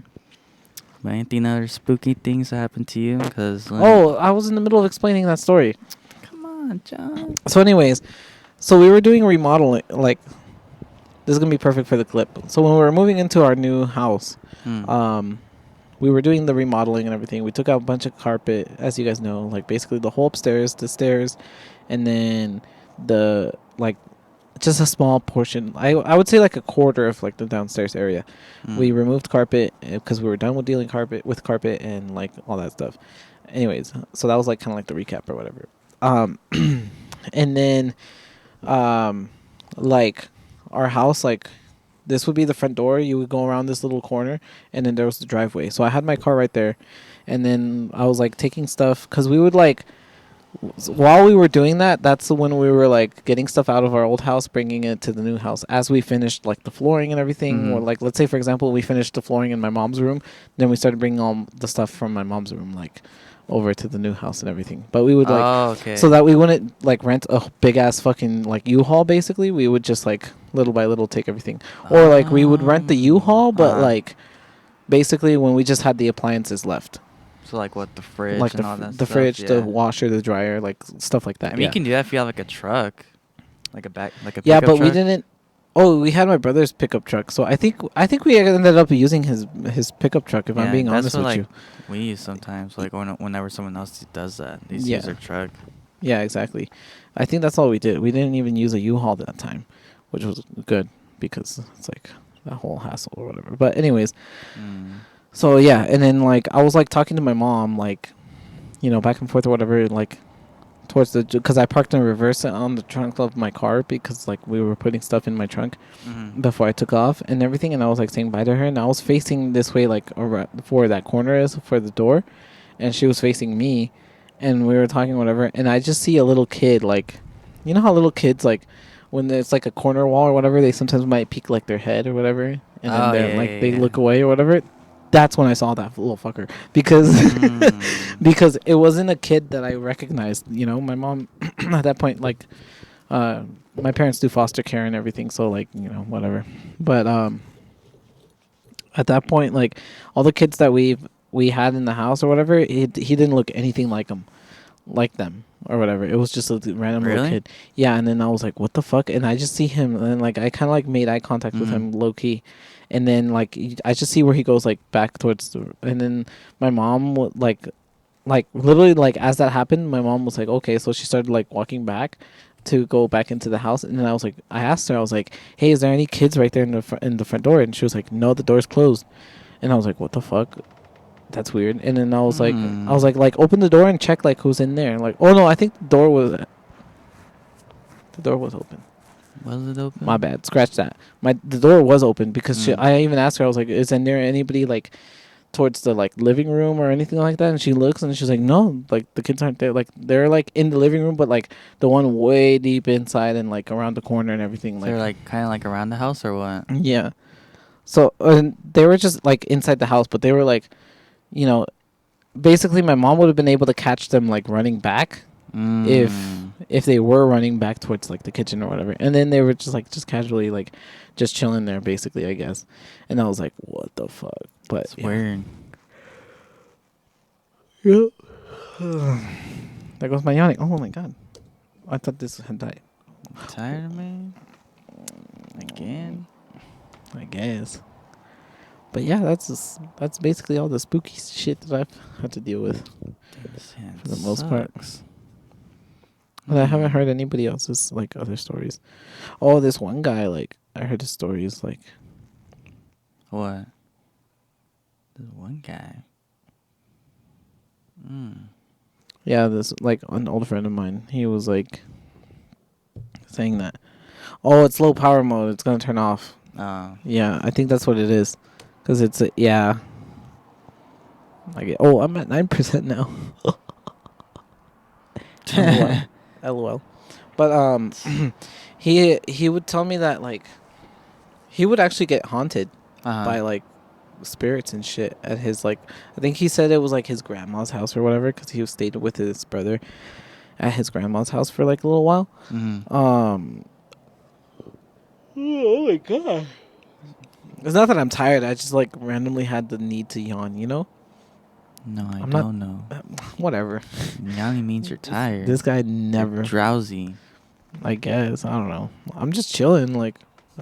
But anything other spooky things that happened to you? Cause Oh, I was in the middle of explaining that story. come on, John. So anyways, so we were doing remodeling. Like, this is going to be perfect for the clip. So when we were moving into our new house, we were doing the remodeling and everything. We took out a bunch of carpet, as you guys know, like basically the whole upstairs, the stairs, and then the like just a small portion. I would say like a quarter of like the downstairs area. We removed carpet because we were done with dealing with carpet and like all that stuff. Anyways, so that was like kind of like the recap or whatever. And then like our house, like this would be the front door. You would go around this little corner, and then there was the driveway. So I had my car right there, and then I was like taking stuff because we would like while we were doing that. That's when we were like getting stuff out of our old house, bringing it to the new house. As we finished like the flooring and everything, or like let's say for example we finished the flooring in my mom's room, then we started bringing all the stuff from my mom's room like over to the new house and everything. But we would like so that we wouldn't like rent a big ass fucking like U-Haul. Basically, we would just like little by little take everything, or like we would rent the U-Haul, but like basically when we just had the appliances left. So like what, the fridge Like and all that the stuff? fridge, Yeah. the washer, the dryer, like stuff like that. I mean, you can do that if you have like a truck, like a pickup yeah, but we truck. didn't. Oh, we had my brother's pickup truck, so I think we ended up using his pickup truck. If I'm being honest with you. We use sometimes, like whenever someone else does that, they use Yeah. their truck. Yeah, exactly. I think that's all we did. We didn't even use a U-Haul that time. which was good because it's like that whole hassle or whatever. But anyways, Mm. so yeah, and then like I was like talking to my mom, like, back and forth or whatever, like towards the, because I parked in reverse on the trunk of my car because like we were putting stuff in my trunk Mm-hmm. before I took off and everything, and I was like saying bye to her, and I was facing this way, like for that corner is for the door, and she was facing me, and we were talking whatever, and I just see a little kid, like, you know how little kids, like, when there's like a corner wall or whatever, they sometimes might peek like their head or whatever, and then Oh they're yeah, like yeah, they yeah. look away or whatever. That's when I saw that little fucker, because Mm. because it wasn't a kid that I recognized. My mom at that point, like, my parents do foster care and everything, so like, whatever. But at that point, like, all the kids that we had in the house or whatever, he didn't look anything like them or whatever. It was just a random little Really? kid. Yeah, and then I was like, what the fuck? And I just see him, and then like I kind of like made eye contact with Mm-hmm. him low key, and then like I just see where he goes like back towards the, and then my mom would like literally like as that happened, my mom was like, okay, so she started like walking back to go back into the house, and then I was like, I asked her, I was like, hey, is there any kids right there in the front door? And she was like, no, the door's closed. And I was like, what the fuck? That's weird. And then I was Mm. like, open the door and check like who's in there. Like, oh no, I think the door was open. Was it My open? bad. Scratch that. The door was open because Mm. I even asked her. I was like, is there anybody like towards the like living room or anything like that? And she looks and she's like, no, like the kids aren't there. Like they're like in the living room, but like the one way deep inside and like around the corner and everything. So they're Like, like kind of like around the house or what? yeah. So they were just like inside the house, but they were like, you know, basically my mom would have been able to catch them like running back if Mm. they were running back towards like the kitchen or whatever, and then they were just casually like just chilling there basically, I guess. And I was like, what the fuck? But It's yeah. weird. Yeah. There goes my yawning. Oh my god, I thought this had died. Tired of me? Again? I guess. But yeah, that's basically all the spooky shit that I've had to deal with Dude, this hand for the most part. sucks. And I haven't Mm. heard anybody else's like other stories. Oh, this one guy, like I heard his stories, like What? There's one guy. Mm. yeah, this like an old friend of mine. He was like saying that, oh, it's low power mode. It's gonna turn off. Oh. Yeah, I think that's what it is, cause it's yeah. Like, oh, I'm at 9% now. LOL. LOL. But he would tell me that like he would actually get haunted by Uh-huh. like spirits and shit at his like, I think he said it was like his grandma's house or whatever, because he stayed with his brother at his grandma's house for like a little while. Mm-hmm. Oh my god. It's not that I'm tired. I just like randomly had the need to yawn. No, I I'm not. don't know. Whatever. Yawning means you're tired. This guy You're never. drowsy. I guess I don't know. I'm just chilling. Like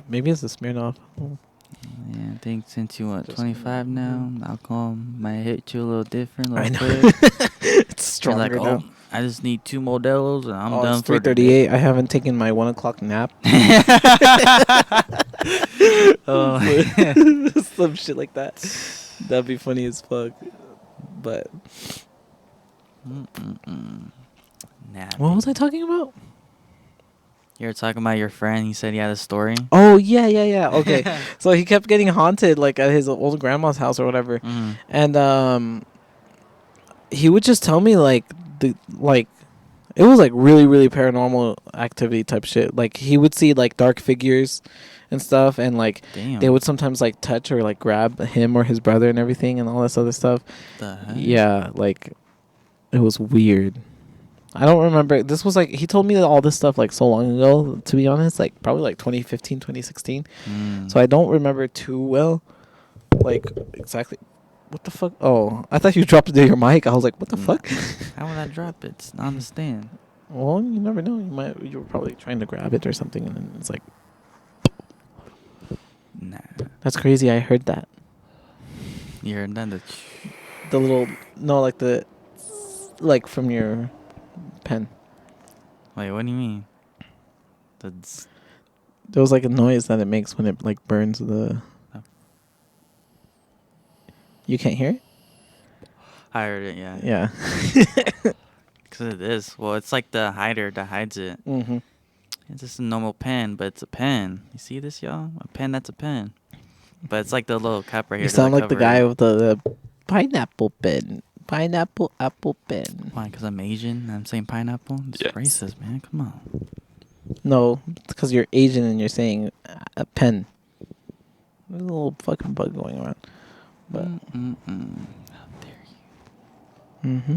maybe it's a Smirnoff. Yeah, I think since you what, Just- 25 now, alcohol might hit you a little different, a I little know. quick. It's You're like, stronger now. oh, I just need 2 Modelo's and I'm Oh, done it's for today. 3:38. I haven't taken my 1 o'clock nap. Oh. Some shit like that. That'd be funny as fuck. But Mm-mm-mm. Nah. what was I talking about? You were talking about your friend. He said he had a story. Oh yeah. Okay, so he kept getting haunted like at his old grandma's house or whatever, Mm. and he would just tell me like it was like really really paranormal activity type shit. Like he would see like dark figures and stuff, and like Damn. they would sometimes like touch or like grab him or his brother and everything and all this other stuff. The heck? Yeah, like it was weird. I don't remember. This was like he told me all this stuff like so long ago, to be honest, like probably like 2015, 2016. Mm. So I don't remember too well like exactly what the fuck. Oh, I thought you dropped your mic. I was like, what the Nah. fuck? How would I drop it? It's not on the stand. Well, you never know. You were probably trying to grab it or something, and then it's like, Nah. that's crazy. I heard that. You heard that? The little no, like from your pen. Wait, what do you mean? That's There was like a noise that it makes when it like burns the. Oh. You can't hear it? I heard it, yeah. Yeah. Because it is. Well, it's like the hider that hides it. Mm-hmm. It's just a normal pen, but it's a pen. You see this, y'all? A pen that's a pen. But it's like the little cap right here You to sound like the cover guy it. with the pineapple pen. Pineapple apple pen. Why? Because I'm Asian and I'm saying pineapple? It's Yes. racist, man. Come on. No, it's because you're Asian and you're saying a pen. There's a little fucking bug going around. But How dare mm-hmm.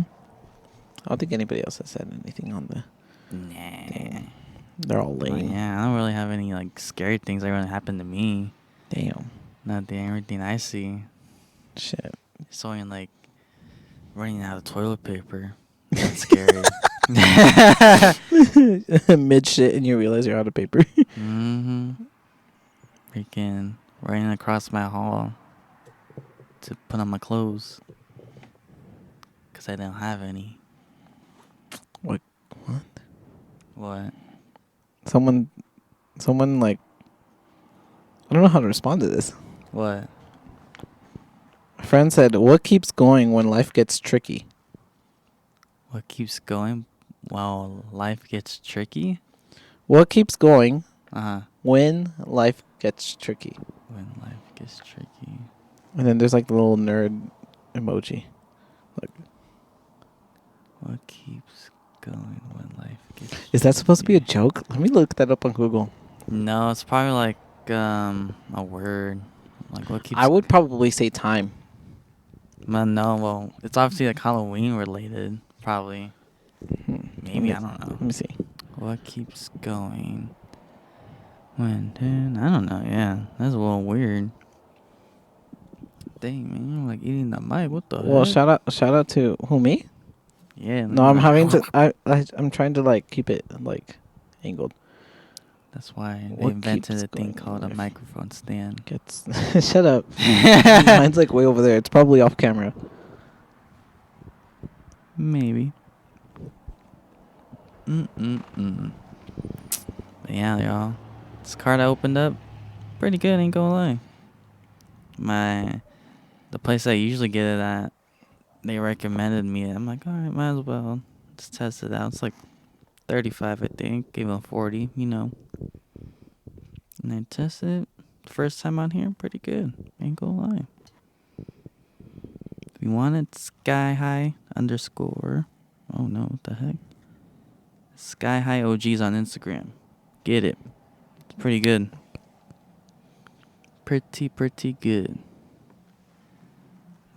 I don't think anybody else has said anything on the. you? Nah. Damn. They're all Well, lame. yeah, I don't really have any like scary things that really happen to me. Damn. Nothing. Everything I see. Shit. It's only like running out of toilet paper. That's scary. Mid shit and you realize you're out of paper. Mm-hmm. Freaking running across my hall to put on my clothes. Because I didn't have any. What? What? Someone like, I don't know how to respond to this. What? A friend said, "What keeps going when life gets tricky?" What keeps going while life gets tricky? What keeps going Uh-huh. when life gets tricky? When life gets tricky. And then there's like the little nerd emoji. Look. What keeps going when life gets tricky? Is that supposed to be a joke? Let me look that up on Google. No, it's probably like a word. Like what keeps... I would probably say time. No, well, it's obviously like Halloween related. Probably. Maybe, I don't know. Let me see. What keeps going when... I don't know, yeah. That's a little weird. Dang, man, you're like eating the mic. What the Well, heck? shout out to who, me? Yeah. No, I'm having to. I'm trying to like keep it like angled. That's why they What invented keeps a thing going called a life? microphone stand. Gets shut up. Mine's like way over there. It's probably off camera. Maybe. But yeah, y'all. This card I opened up, pretty good, ain't gonna lie. The place I usually get it at, they recommended me. I'm like, alright, might as well just test it out. It's like 35, I think. Gave them 40, you know. And I tested it. First time on here, pretty good. Ain't gonna lie. If you want it, sky high _ Oh no, what the heck? Sky High OGs on Instagram. Get it. It's pretty good. Pretty good.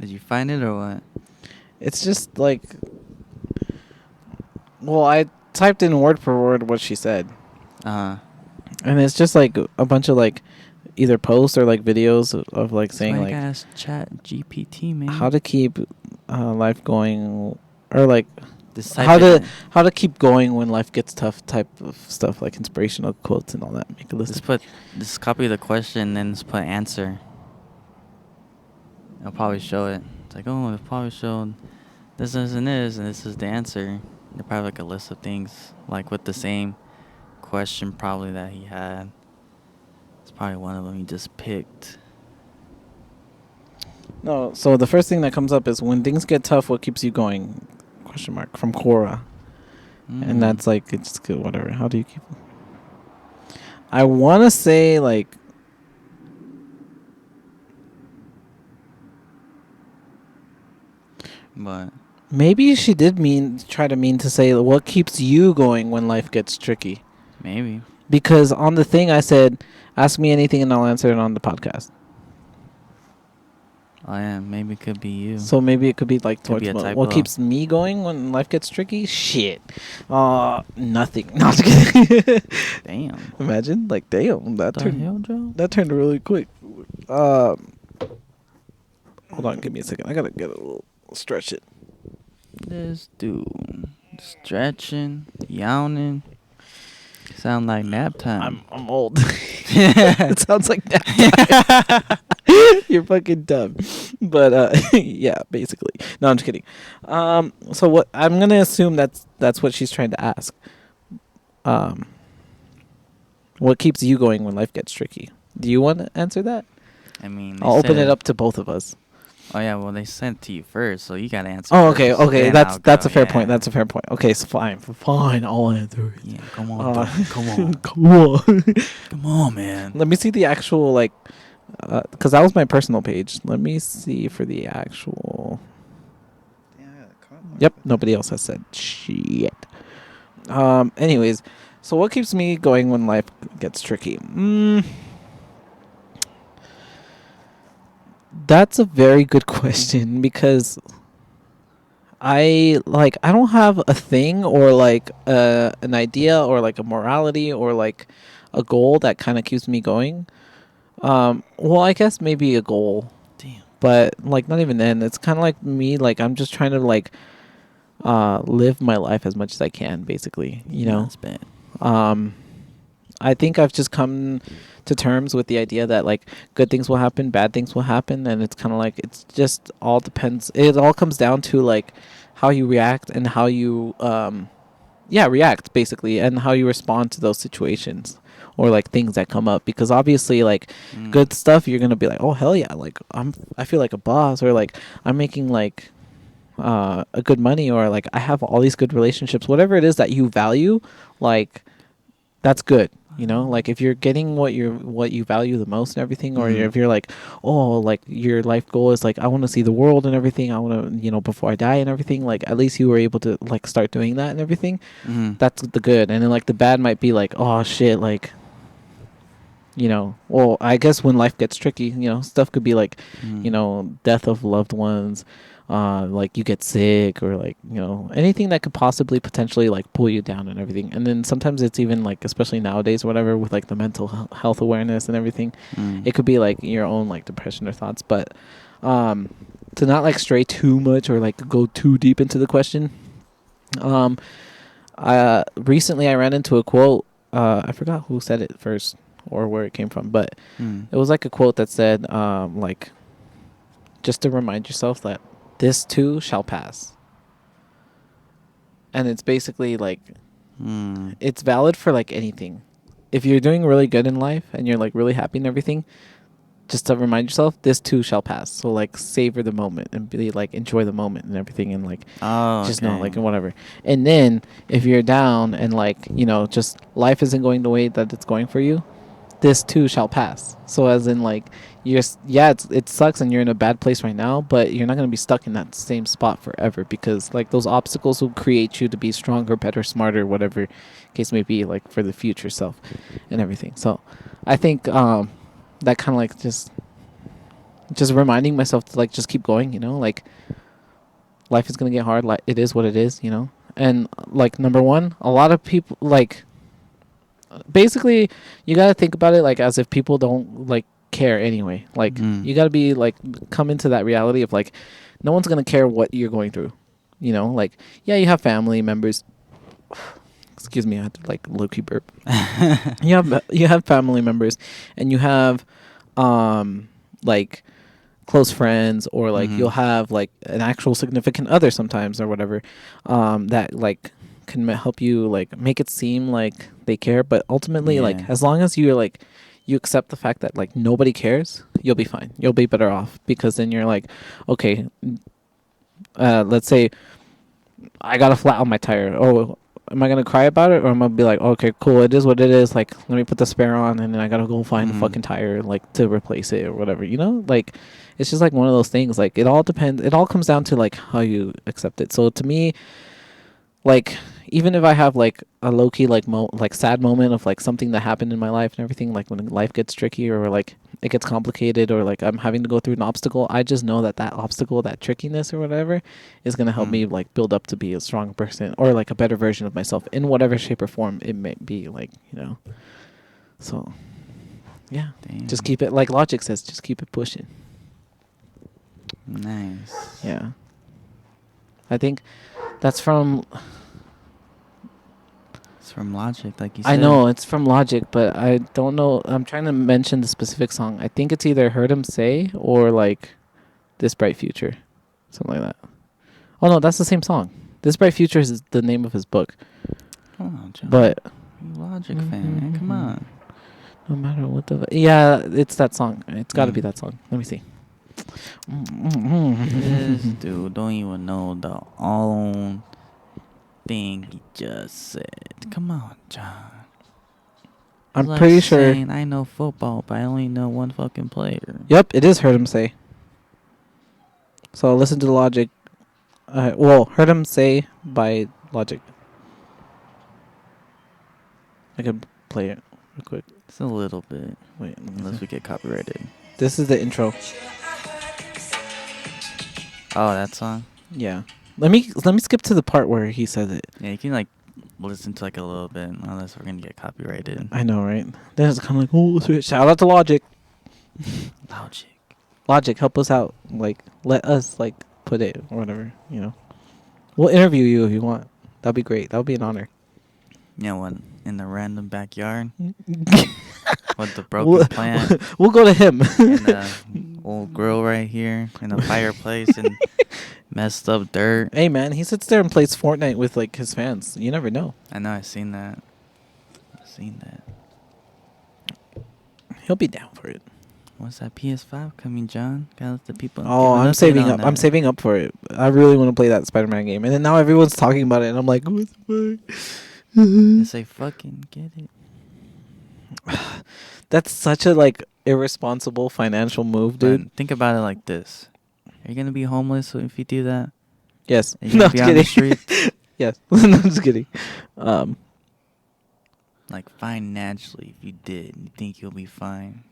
Did you find it or what? It's just like. Well, I typed in word for word what she said, Uh-huh. and it's just like a bunch of like either posts or like videos of like That's saying why like you gotta ask Chat GPT, man. how to keep life going, or like This how type how to keep going when life gets tough type of stuff, like inspirational quotes and all that. Make a list. Just copy the question and then just put answer. It'll probably show it. It's like, oh, it'll probably show this and this is the answer. They're probably like a list of things, like with the same question probably that he had. It's probably one of them he just picked. No, so the first thing that comes up is when things get tough, what keeps you going? Question mark from Cora, and that's like it's good. Whatever. How do you keep? I want to say like. But Maybe she did try to say what keeps you going when life gets tricky. maybe. Because on the thing I said, ask me anything and I'll answer it on the podcast. Oh yeah, maybe it could be you. So maybe it could be like Could be a towards typo. what keeps me going when life gets tricky? Shit. Nothing. Not kidding. Damn. Imagine like damn What the hell, Joe? that turned really quick. Hold on, give me a second. I gotta get a little stretch it. This dude stretching, yawning. Sound like nap time. I'm old. It sounds like that. You're fucking dumb. But yeah, basically. No, I'm just kidding. So what I'm gonna assume that's what she's trying to ask. What keeps you going when life gets tricky? Do you want to answer that? I mean, they I'll open it said. up to both of us. Oh yeah, well they sent to you first, so you gotta answer Oh, okay, first. okay. Then I'll That's go. a fair point. Yeah. That's a fair point. Okay, so fine. I'll answer it. Yeah. Come on, Uh, dog. Come on. come on. Come on, man. Let me see the actual like, because that was my personal page. Let me see for the actual. Yep, nobody else has said shit. Anyways, so what keeps me going when life gets tricky? That's a very good question because I don't have a thing or like an idea or like a morality or like a goal that kind of keeps me going. Well, I guess maybe a goal, Damn. but like not even then. It's kind of like me. Like I'm just trying to like live my life as much as I can, basically. You know. That's bad. I think I've just come to terms with the idea that like good things will happen, bad things will happen, and it's kind of like it's just all depends. It all comes down to like how you react and how you react basically, and how you respond to those situations or like things that come up. Because obviously, like good stuff, you're gonna be like, oh hell yeah, like I feel like a boss, or like I'm making like a good money, or like I have all these good relationships, whatever it is that you value, like that's good. You know, like if you're getting what you value the most and everything, or if you're like, oh, like your life goal is like I want to see the world and everything, I want to, before I die and everything, like at least you were able to like start doing that and everything. That's the good. And then like the bad might be like, oh shit, like, well, I guess when life gets tricky, stuff could be like, death of loved ones, like you get sick, or like, anything that could possibly potentially like pull you down and everything. And then sometimes it's even like, especially nowadays, whatever, with like the mental health awareness and everything, it could be like your own like depression or thoughts. But to not like stray too much or like go too deep into the question, recently I ran into a quote. I forgot who said it first or where it came from, but it was like a quote that said, like, just to remind yourself that this too shall pass. And it's basically like, it's valid for like anything. If you're doing really good in life and you're like really happy and everything, just to remind yourself, this too shall pass. So like savor the moment and be like enjoy the moment and everything, and like just know like whatever. And then if you're down and like just life isn't going the way that it's going for you, this too shall pass. So as in like it sucks and you're in a bad place right now, but you're not going to be stuck in that same spot forever, because like those obstacles will create you to be stronger, better, smarter, whatever case may be, like for the future self and everything. So I think that kind of like just reminding myself to like just keep going, like life is going to get hard, like it is what it is, and like number one, a lot of people like basically you got to think about it like as if people don't like care anyway. Like you got to be like come into that reality of like no one's going to care what you're going through, like yeah, you have family members. Excuse me, I had to like low-key burp. you have family members, and you have like close friends, or like you'll have like an actual significant other sometimes or whatever, that like can help you like make it seem like they care. But ultimately, like as long as you're like you accept the fact that like nobody cares, you'll be fine. You'll be better off, because then you're like, okay, let's say I got a flat on my tire. Oh, am I gonna cry about it, or am I gonna be like, okay, cool, it is what it is. Like, let me put the spare on, and then I gotta go find the fucking tire, like to replace it or whatever. Like it's just like one of those things. Like it all depends. It all comes down to like how you accept it. So to me, like even if I have like a low key like like sad moment of like something that happened in my life and everything, like when life gets tricky or like it gets complicated, or like I'm having to go through an obstacle, I just know that obstacle, that trickiness or whatever, is going to help me like build up to be a strong person, or like a better version of myself in whatever shape or form it may be, like, so yeah. Damn. Just keep it, like Logic says, just keep it pushing. Nice. Yeah, I think that's from Logic, like you said. I know it's from Logic, but I don't know. I'm trying to mention the specific song. I think it's either Heard Him Say or like This Bright Future, something like that. Oh no, that's the same song. This Bright Future is the name of his book. Come on, John. But you Logic fan, man. Come on. No matter what the. Yeah, it's that song. It's got to be Mm. that song. Let me see. This dude don't even know the own thing he just said. Come on, John. It's I'm like pretty sure. saying I know football, but I only know one fucking player. Yep, it is Heard Him Say. So listen to the Logic. Well, Heard Him Say by Logic. I can play it real quick. It's a little bit, Wait, let me unless see. we get copyrighted. This is the intro. Oh, that song. Yeah. Let me skip to the part where he says it. Yeah, you can like listen to like a little bit, unless we're gonna get copyrighted. I know, right? Then it's kind of like, oh, sweet. Shout out to Logic. Logic. Logic, help us out. Like, let us like put it or whatever. You know, we'll interview you if you want. That'd be great. That would be an honor. You know what? In the random backyard with the we'll, broken plant we'll go to him. and the old grill right here and the fireplace and messed up dirt. Hey man, he sits there and plays Fortnite with like his fans. You never know. I know. I've seen that. I've seen that. He'll be down for it. When's that PS5 coming, John? Gotta let the people. Oh, give an I'm update saving on up. that. I'm saving up for it. I really want to play that Spider-Man game. And then now everyone's talking about it, and I'm like, what the fuck? They say fucking get it. That's such a like irresponsible financial move, dude. But think about it like this: are you gonna be homeless if you do that? Yes. Are you No, gonna be I'm on the kidding. street? Yes. No, I'm just kidding. Like financially, if you did, you think you'll be fine,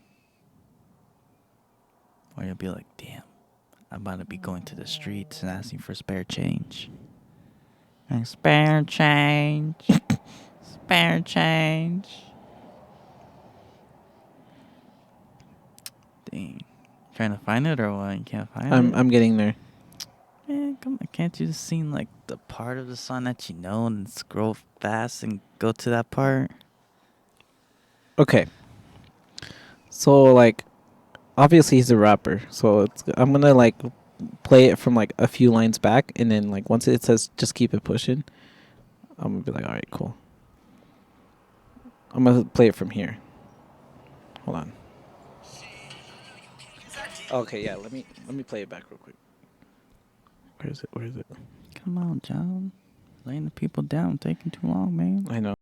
or you'll be like, damn, I'm about to be going to the streets and asking for spare change. And spare change, spare change. Dang, trying to find it or what? You can't find it. I'm getting there. Man, come on, can't you just sing like the part of the song that you know and scroll fast and go to that part? Okay. So like, obviously he's a rapper. So I'm gonna like play it from like a few lines back, and then like once it says just keep it pushing, I'm gonna be like, all right, cool. I'm gonna play it from here. Hold on. Okay, yeah. Let me play it back real quick. Where is it? Where is it? Come on, John. Laying the people down, taking too long, man. I know.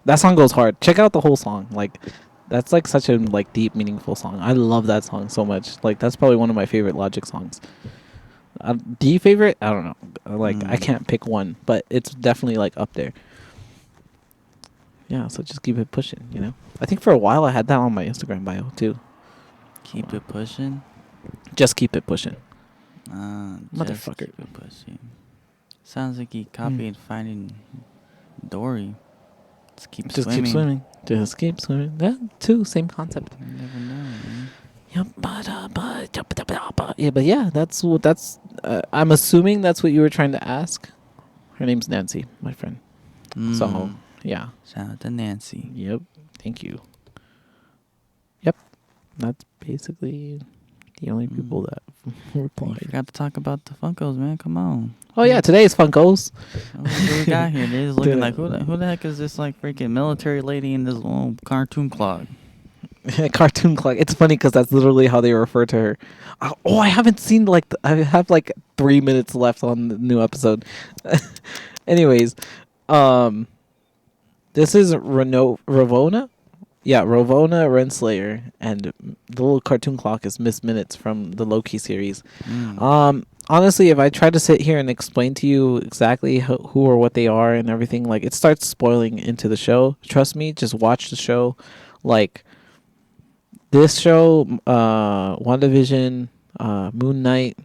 That song goes hard. Check out the whole song. Like, that's like such a like deep, meaningful song. I love that song so much. Like, that's probably one of my favorite Logic songs. Do you favorite? I don't know. Like, I can't pick one, but it's definitely like up there. Yeah, so just keep it pushing. You know. I think for a while I had that on my Instagram bio too. Keep it pushing. Just keep it pushing. Just Motherfucker. keep it pushing. Sounds like he copied Finding Dory. Just keep Just swimming. keep swimming. Just keep swimming. That too, same concept. You never know, man. Yeah, but yeah, that's what that's. I'm assuming that's what you were trying to ask. Her name's Nancy, my friend. So yeah. Shout out to Nancy. Yep. Thank you. Yep. That's basically the only people that We replied. forgot to talk about the Funkos, man. Come on. Oh yeah, today's Funkos. What we got here? They're just looking like who the heck is this like freaking military lady in this little cartoon clock? Cartoon clock. It's funny because that's literally how they refer to her. I haven't seen like I have like 3 minutes left on the new episode. Anyways, this is Ravona. Yeah, Ravona Renslayer, and the little cartoon clock is Miss Minutes from the Loki series. Honestly, if I try to sit here and explain to you exactly who or what they are and everything, like it starts spoiling into the show. Trust me, just watch the show. Like this show, WandaVision, Moon Knight,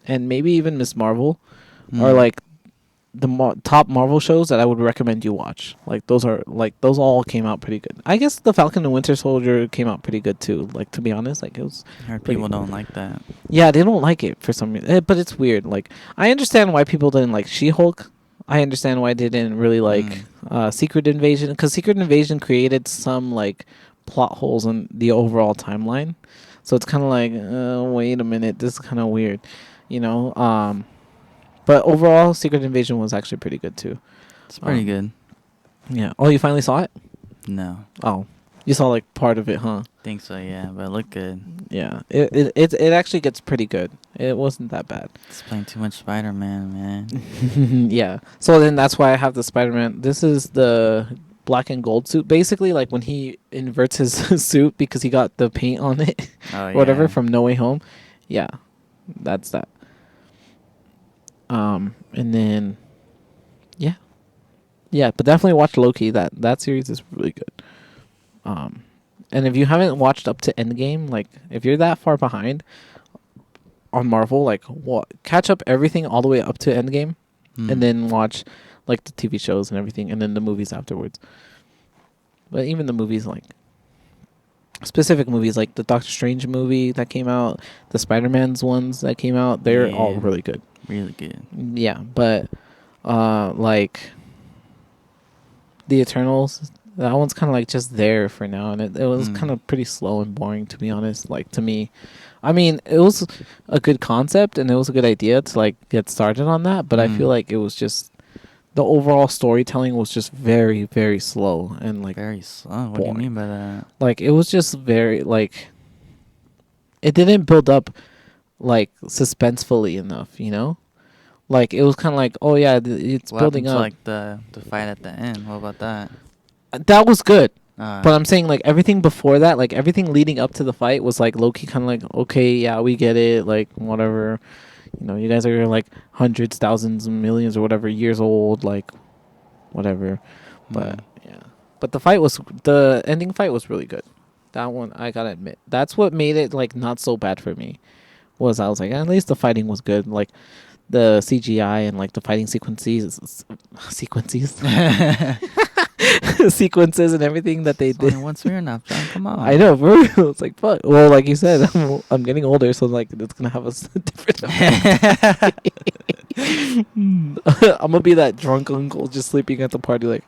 and maybe even Miss Marvel are like top Marvel shows that I would recommend you watch. Like those all came out pretty good. I guess the Falcon and Winter Soldier came out pretty good too. Like to be honest, like it was. I heard Pretty, people don't like that. yeah, they don't like it for some reason. But it's weird. Like I understand why people didn't like She-Hulk. I understand why they didn't really like Secret Invasion, because Secret Invasion created some like plot holes in the overall timeline. So it's kind of like, wait a minute, this is kind of weird, you know. But overall, Secret Invasion was actually pretty good too. It's pretty good. Yeah. Oh, you finally saw it? No. Oh, you saw like part of it, huh? Think so, yeah, but it looked good. Yeah. It actually gets pretty good. It wasn't that bad. It's playing too much Spider-Man, man. Yeah. So then that's why I have the Spider-Man. This is the black and gold suit. Basically, like when he inverts his suit because he got the paint on it, Oh, yeah. whatever from No Way Home. Yeah, that's that. And then, yeah, but definitely watch Loki. That series is really good. And if you haven't watched up to Endgame, like if you're that far behind on Marvel, like catch up everything all the way up to Endgame, and then watch like the TV shows and everything, and then the movies afterwards. But even the movies, like specific movies, like the Doctor Strange movie that came out, the Spider-Man's ones that came out, they're all really good. Really good. Yeah, but like the Eternals, that one's kind of like just there for now, and it was kind of pretty slow and boring, to be honest. Like to me, I mean, it was a good concept and it was a good idea to like get started on that, but I feel like it was just the overall storytelling was just very, very slow and like very slow. What do you mean by that? Like it was just very like it didn't build up like suspensefully enough, you know? Like it was kind of like, oh yeah, it's What building up. like the fight at the end. What about that? That was good. But I'm saying like everything before that, like everything leading up to the fight was like low-key kind of like, okay, yeah, we get it, like whatever. You know, you guys are like hundreds, thousands, millions or whatever years old, like whatever. But yeah. But the ending fight was really good. That one, I gotta admit. That's what made it like not so bad for me. Was I was like, at least the fighting was good. Like the CGI and like the fighting sequences sequences and everything that they did. Once we're enough, John, come on. I know, bro. It's like fuck. Well, like you said, I'm getting older, so like it's gonna have a different effect. I'm gonna be that drunk uncle just sleeping at the party, like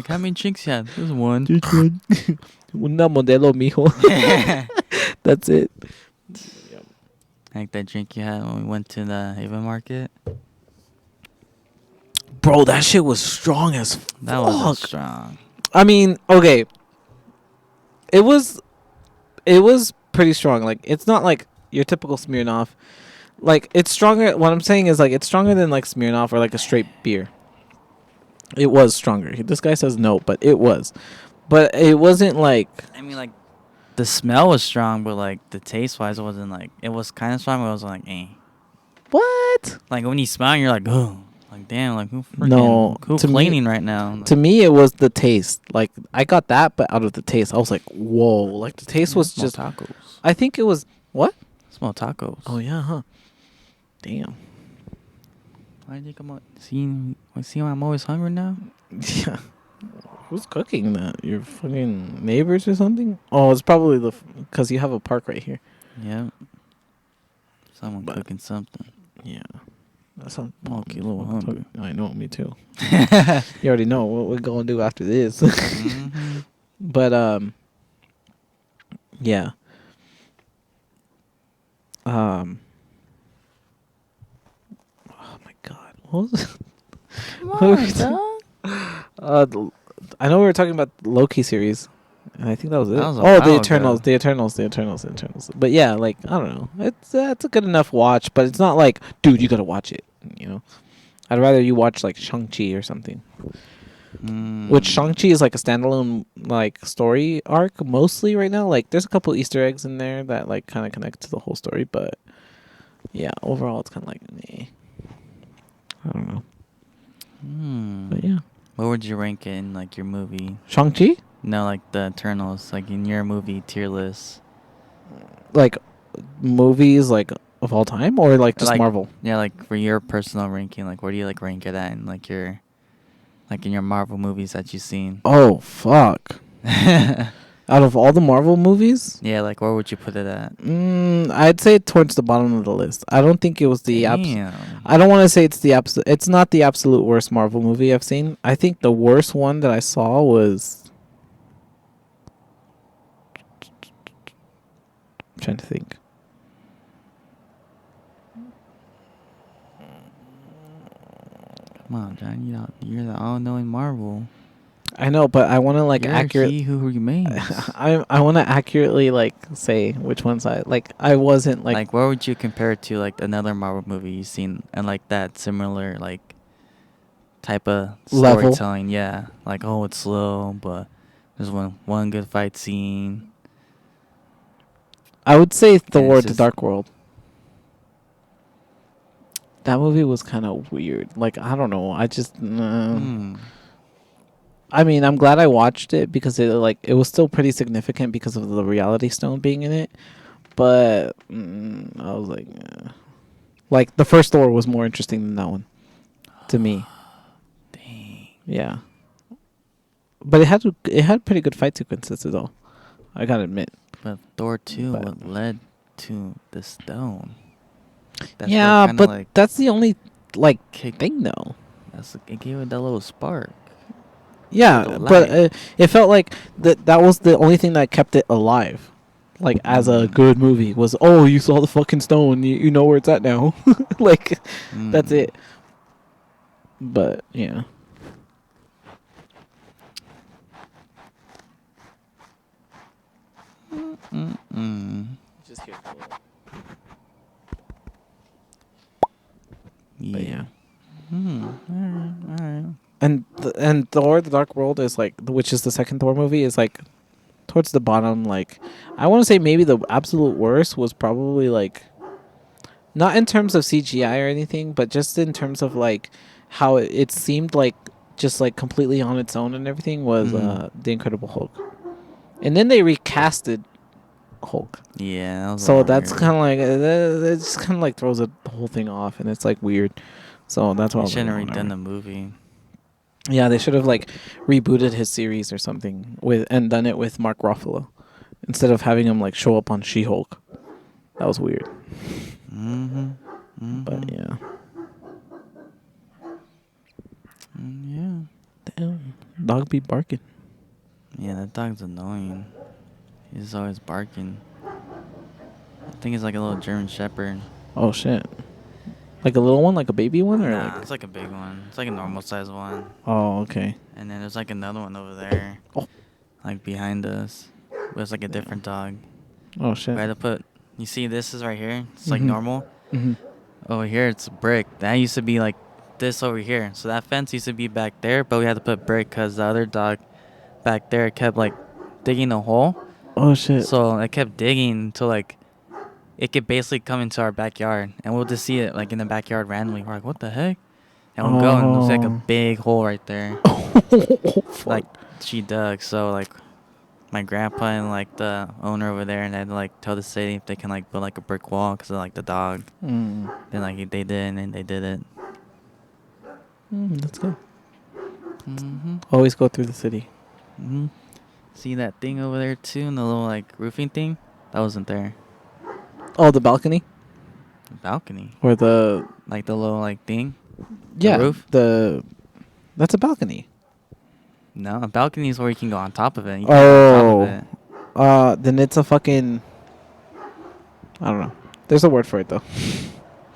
how many chinks you have? There's one. Una modelo, mijo. That's it. Like that drink you had when we went to the Haven Market. Bro, that shit was strong as fuck. That was strong. I mean, okay. It was pretty strong. Like it's not like your typical Smirnoff. Like it's stronger. What I'm saying is like it's stronger than like Smirnoff or like a straight beer. It was stronger. This guy says no, but it was. But it wasn't like, I mean, like the smell was strong, but like the taste wise, it wasn't like, it was kind of strong, but it was like, eh. What? Like when you smell, you're like, oh, like damn, like who's cleaning right now? To me, it was the taste. Like I got that, but out of the taste, I was like, whoa! Like the taste was just tacos. I think it was what? Small tacos. Oh yeah, huh? Damn. Why did you come out? See, I'm always hungry now. Yeah. Who's cooking that? Your fucking neighbors or something? Oh, it's probably because you have a park right here. Yeah. Someone cooking something. Yeah. That sounds okay, a little hungry. I know, me too. You already know what we're gonna do after this. But yeah. Oh my god, what was it? I know we were talking about the Loki series, and I think that was it. The Eternals. But yeah, like I don't know, it's a good enough watch, but it's not like, dude, you gotta watch it. You know, I'd rather you watch like Shang-Chi or something. Which Shang-Chi is like a standalone like story arc mostly right now. Like there's a couple Easter eggs in there that like kind of connect to the whole story, but yeah, overall it's kind of like, meh. I don't know. But yeah. What would you rank it in like your movie? Shang-Chi? No, like the Eternals, like in your movie tier list. Like movies, like Of all time, or like just Like, Marvel? yeah, like for your personal ranking, like where do you like rank it at in like your like in your Marvel movies that you've seen? Oh fuck! Out of all the Marvel movies, Yeah, like where would you put it at? I'd say towards the bottom of the list. I don't think it was the Damn. I don't want to say it's the absolute. It's not the absolute worst Marvel movie I've seen. I think the worst one that I saw was. I'm trying to think. Come on, John. You're the all-knowing Marvel. I know, but I want to like You're accurate. he who remains. I want to accurately like say which ones I like. I wasn't like Like, what would you compare it to like another Marvel movie you've seen and like that similar like type of level. storytelling? Yeah, like oh, it's slow, but there's one good fight scene, I would say and it's Thor: The just Dark World. That movie was kind of weird. Like I don't know. I just. hmm. I mean, I'm glad I watched it because it was still pretty significant because of the reality stone being in it. But I was like the first Thor was more interesting than that one to me. Dang. Yeah, but it had pretty good fight sequences though. I gotta admit. But Thor 2, But what led to the stone? That's what yeah, kind of but like that's the only like kicked. thing though. It gave it that little spark, little Yeah, but light. it felt like that was the only thing that kept it alive. Like as a Mm. good movie was, oh, you saw the fucking stone, you know where it's at now. Like that's Mm. it. But yeah. Mm-mm. Just here. But Yeah. yeah. All right. And Thor: The Dark World is like, which is the second Thor movie, is like towards the bottom. Like I want to say maybe the absolute worst was probably like not in terms of CGI or anything, but just in terms of like how it seemed like just like completely on its own and everything was Mm-hmm. the Incredible Hulk. And then they recasted Hulk. Yeah, that was a So little that's weird. kind of like it just kind of like throws the whole thing off, and it's like weird. So that's why I They was like, shouldn't oh, have redone whatever. the movie. Yeah, they should have like rebooted his series or something with and done it with Mark Ruffalo instead of having him like show up on She-Hulk. That was weird. Mm-hmm. But Mm-hmm. yeah, Mm, damn, dog be barking. yeah. Yeah, that dog's annoying. He's always barking. I think he's like a little German Shepherd. Oh shit, like a little one, like a baby one, or like? Nah, it's like a big one. It's like a normal size one. Oh okay. And then there's like another one over there, Oh like behind us. But it's like a different dog. oh We shit. had to put. You see, this is right here. It's like Mhm. normal. Mhm. Over here, it's brick. That used to be like this over here. So that fence used to be back there, but we had to put brick because the other dog back there kept like digging a hole. Oh shit. So it kept digging until like it could basically come into our backyard, and we'll just see it like in the backyard randomly. We're like, what the heck? And we'll go, and there's like a Oh. big hole right there, Oh like fuck. she dug. So like my grandpa and like the owner over there, and they had to like tell the city if they can like build like a brick wall because of like the dog. Mm. Then like they did, and they did it. That's good. Mhm. Always go through the city. Mhm. See that thing over there too, and the little like roofing thing? That wasn't there. Oh, the balcony The balcony, or the like the little like thing, the yeah roof. the that's a balcony. No, a balcony is where you can go on top of it. You can't go on top of Oh, it. then it's a fucking. I don't know. There's a word for it though.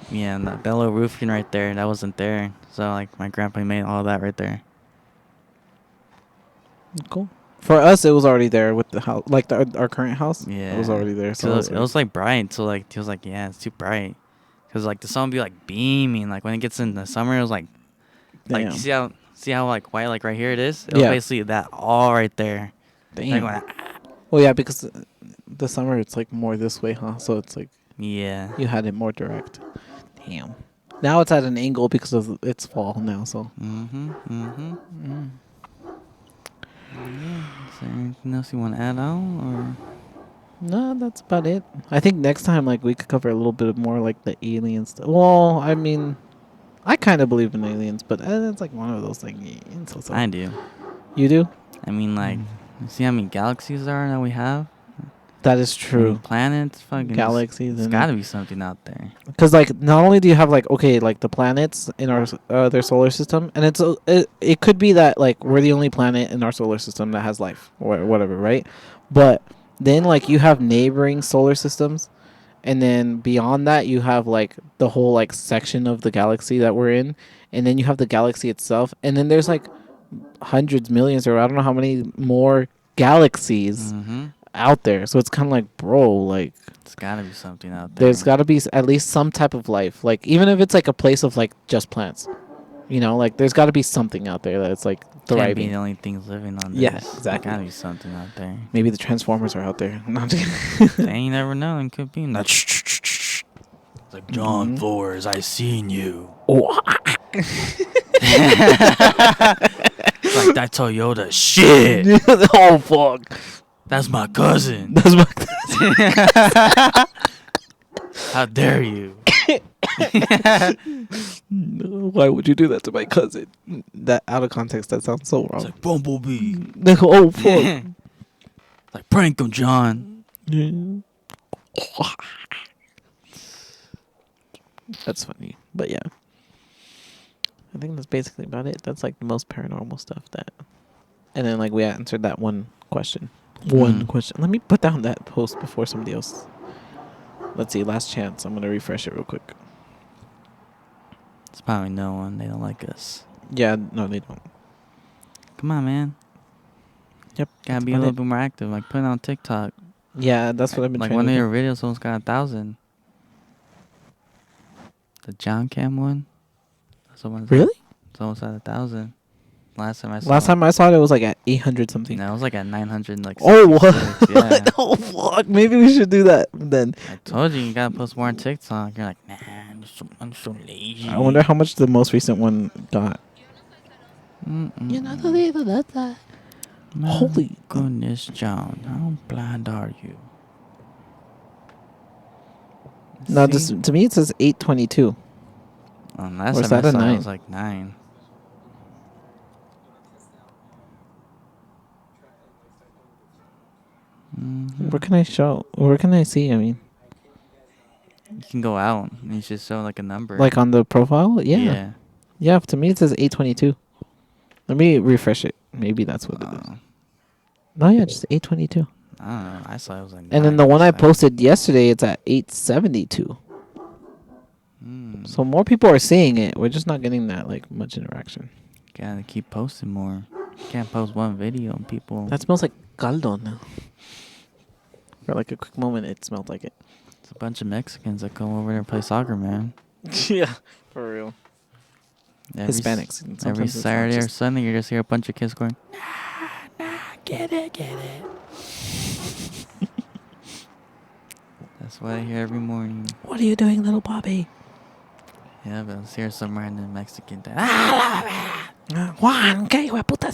Yeah, and that little roofing right there, that wasn't there. So like my grandpa made all that right there. Cool. For us, it was already there with the house, like our current house. It was Yeah, already there, so I cause was it like, was like bright. So like he was like, yeah, it's too bright. Cause like the sun would be like beaming. Like when it gets in the summer, it was like you damn, see how like white like right here it is. It was yeah, basically that all right there. Like damn. when Well, yeah, because the summer it's like more this way, huh? So it's like yeah. you had it more direct. Damn. Now it's at an angle because of it's fall now. So. Mhm. Mhm. Mm. Yeah. Is there anything else you want to add on, or? No, that's about it. I think next time, like, we could cover a little bit more, like, the alien stuff. Well, I mean, I kind of believe in aliens, but it's like one of those things. I do. You do? I mean, like, you see how many galaxies there are that we have? That is Many true. planets? Fucking, Galaxies there's and got to be something out there. because like not only do you have like okay like the planets in our their solar system, and it could be that like we're the only planet in our solar system that has life or whatever, right? But then like you have neighboring solar systems, and then beyond that you have like the whole like section of the galaxy that we're in, and then you have the galaxy itself, and then there's like hundreds, millions, or I don't know how many more galaxies Mm-hmm. out there. So it's kind of like, bro, like There's got to be something out there. there's got to be at least some type of life. Like even if it's like a place of like just plants, like there's got to be something out there that's like Can't be thriving. the only things living on this. Yeah, exactly. Got to be something out there. Maybe the Transformers are out there. No, I'm just They kidding. ain't never know. It could be. Like, it's like John Mhm. Flores, I seen you. Oh, It's like that Toyota shit. oh fuck. That's my cousin. That's my. How dare you? No, why would you do that to my cousin? That out of context, that sounds so It's wrong. like Bumblebee. Oh fuck. Like prank him, John. That's funny, but yeah, I think that's basically about it. That's like the most paranormal stuff and then like we answered that one question. One question. Let me put down that post before somebody else. Let's see. Last chance. I'm gonna refresh it real quick. It's probably no one. They don't like us. Yeah, no, they don't. Come on, man. Yep. Gotta be a little bit more active. Like put it on TikTok. Yeah, that's what I've been Like trying one to of do. your videos almost got 1,000. The John Cam one. That's the one. Really? It's almost at 1,000. Last time I saw. Last time I saw it was like at 800 something. No, it was like at 900. Like. Oh, what? 66, yeah. Oh, fuck. Maybe we should do that then. I told you gotta post more on TikTok. You're like, nah, I'm so lazy. I wonder how much the most recent one got. Mm-mm. My Holy goodness, John, how blind are you? No, See? this to me it says 822. Last Or is time that I a saw it, 9? it was like 9. Mm-hmm. Where can I show? Where can I see? I mean, You can go out and you just show like a number. like on the profile? Yeah. Yeah. Yeah, to me it says 822. Let me refresh it. Maybe that's what it is. No, yeah, just 822. I don't know. I saw it was like. And then the one I 9%. posted yesterday, it's at 872. So more people are seeing it. We're just not getting that like much interaction. Gotta keep posting more. You can't post one video and people. That smells like caldo now. For like a quick moment, it smelled like it. It's a bunch of Mexicans that come over there and play soccer, man. Yeah, for real. Hispanics. Every Sometimes it's not Saturday or just- Sunday, you just hear a bunch of kids going, Get it. that's what I hear every morning. What are you doing, little Bobby? Yeah, but let's hear some random Mexican. Juan, ¿qué hijo de puta?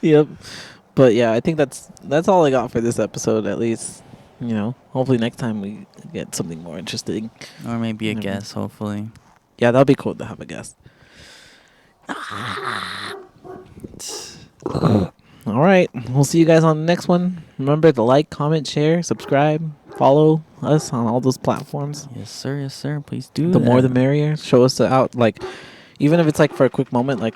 Yep. But yeah, I think that's all I got for this episode. At least, hopefully next time we get something more interesting. Or maybe a Never. guest, hopefully. Yeah, that'll be cool to have a guest. All right, we'll see you guys on the next one. Remember to like, comment, share, subscribe, follow us on all those platforms. Yes, sir. Yes, sir. Please do. The more the that. merrier. Show us out, like, even if it's like for a quick moment, like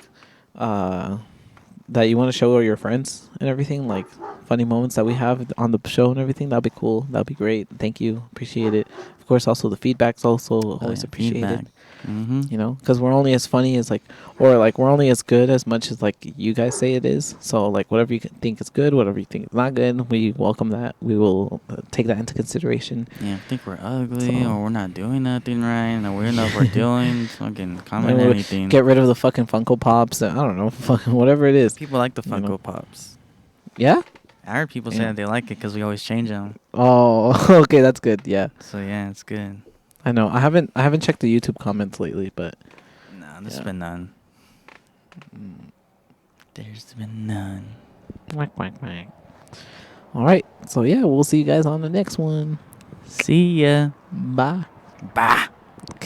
that you want to show your friends and everything, like funny moments that we have on the show and everything. That'd be cool. That'd be great. Thank you. Appreciate it. Of course, also the feedback's also always appreciated. Mm-hmm. Because we're only as funny as we're only as good as much as like you guys say it is. So like whatever you think is good, whatever you think is not good, we welcome that. We will take that into consideration. Yeah, I think we're ugly So- or we're not doing nothing right, and we don't know if we're doing. Fucking comment And anything. Get rid of the fucking Funko Pops. I don't know, fucking whatever it is. People like the you Funko know. Pops. Yeah. I heard people say Yeah. that they like it because we always change them. Oh, okay, that's good. Yeah, So yeah, it's good. I know. I haven't checked the YouTube comments lately, but No, there's Yeah. been none. There's been none. Quack, quack, quack. All right. So yeah, we'll see you guys on the next one. See ya. Bye. Bye.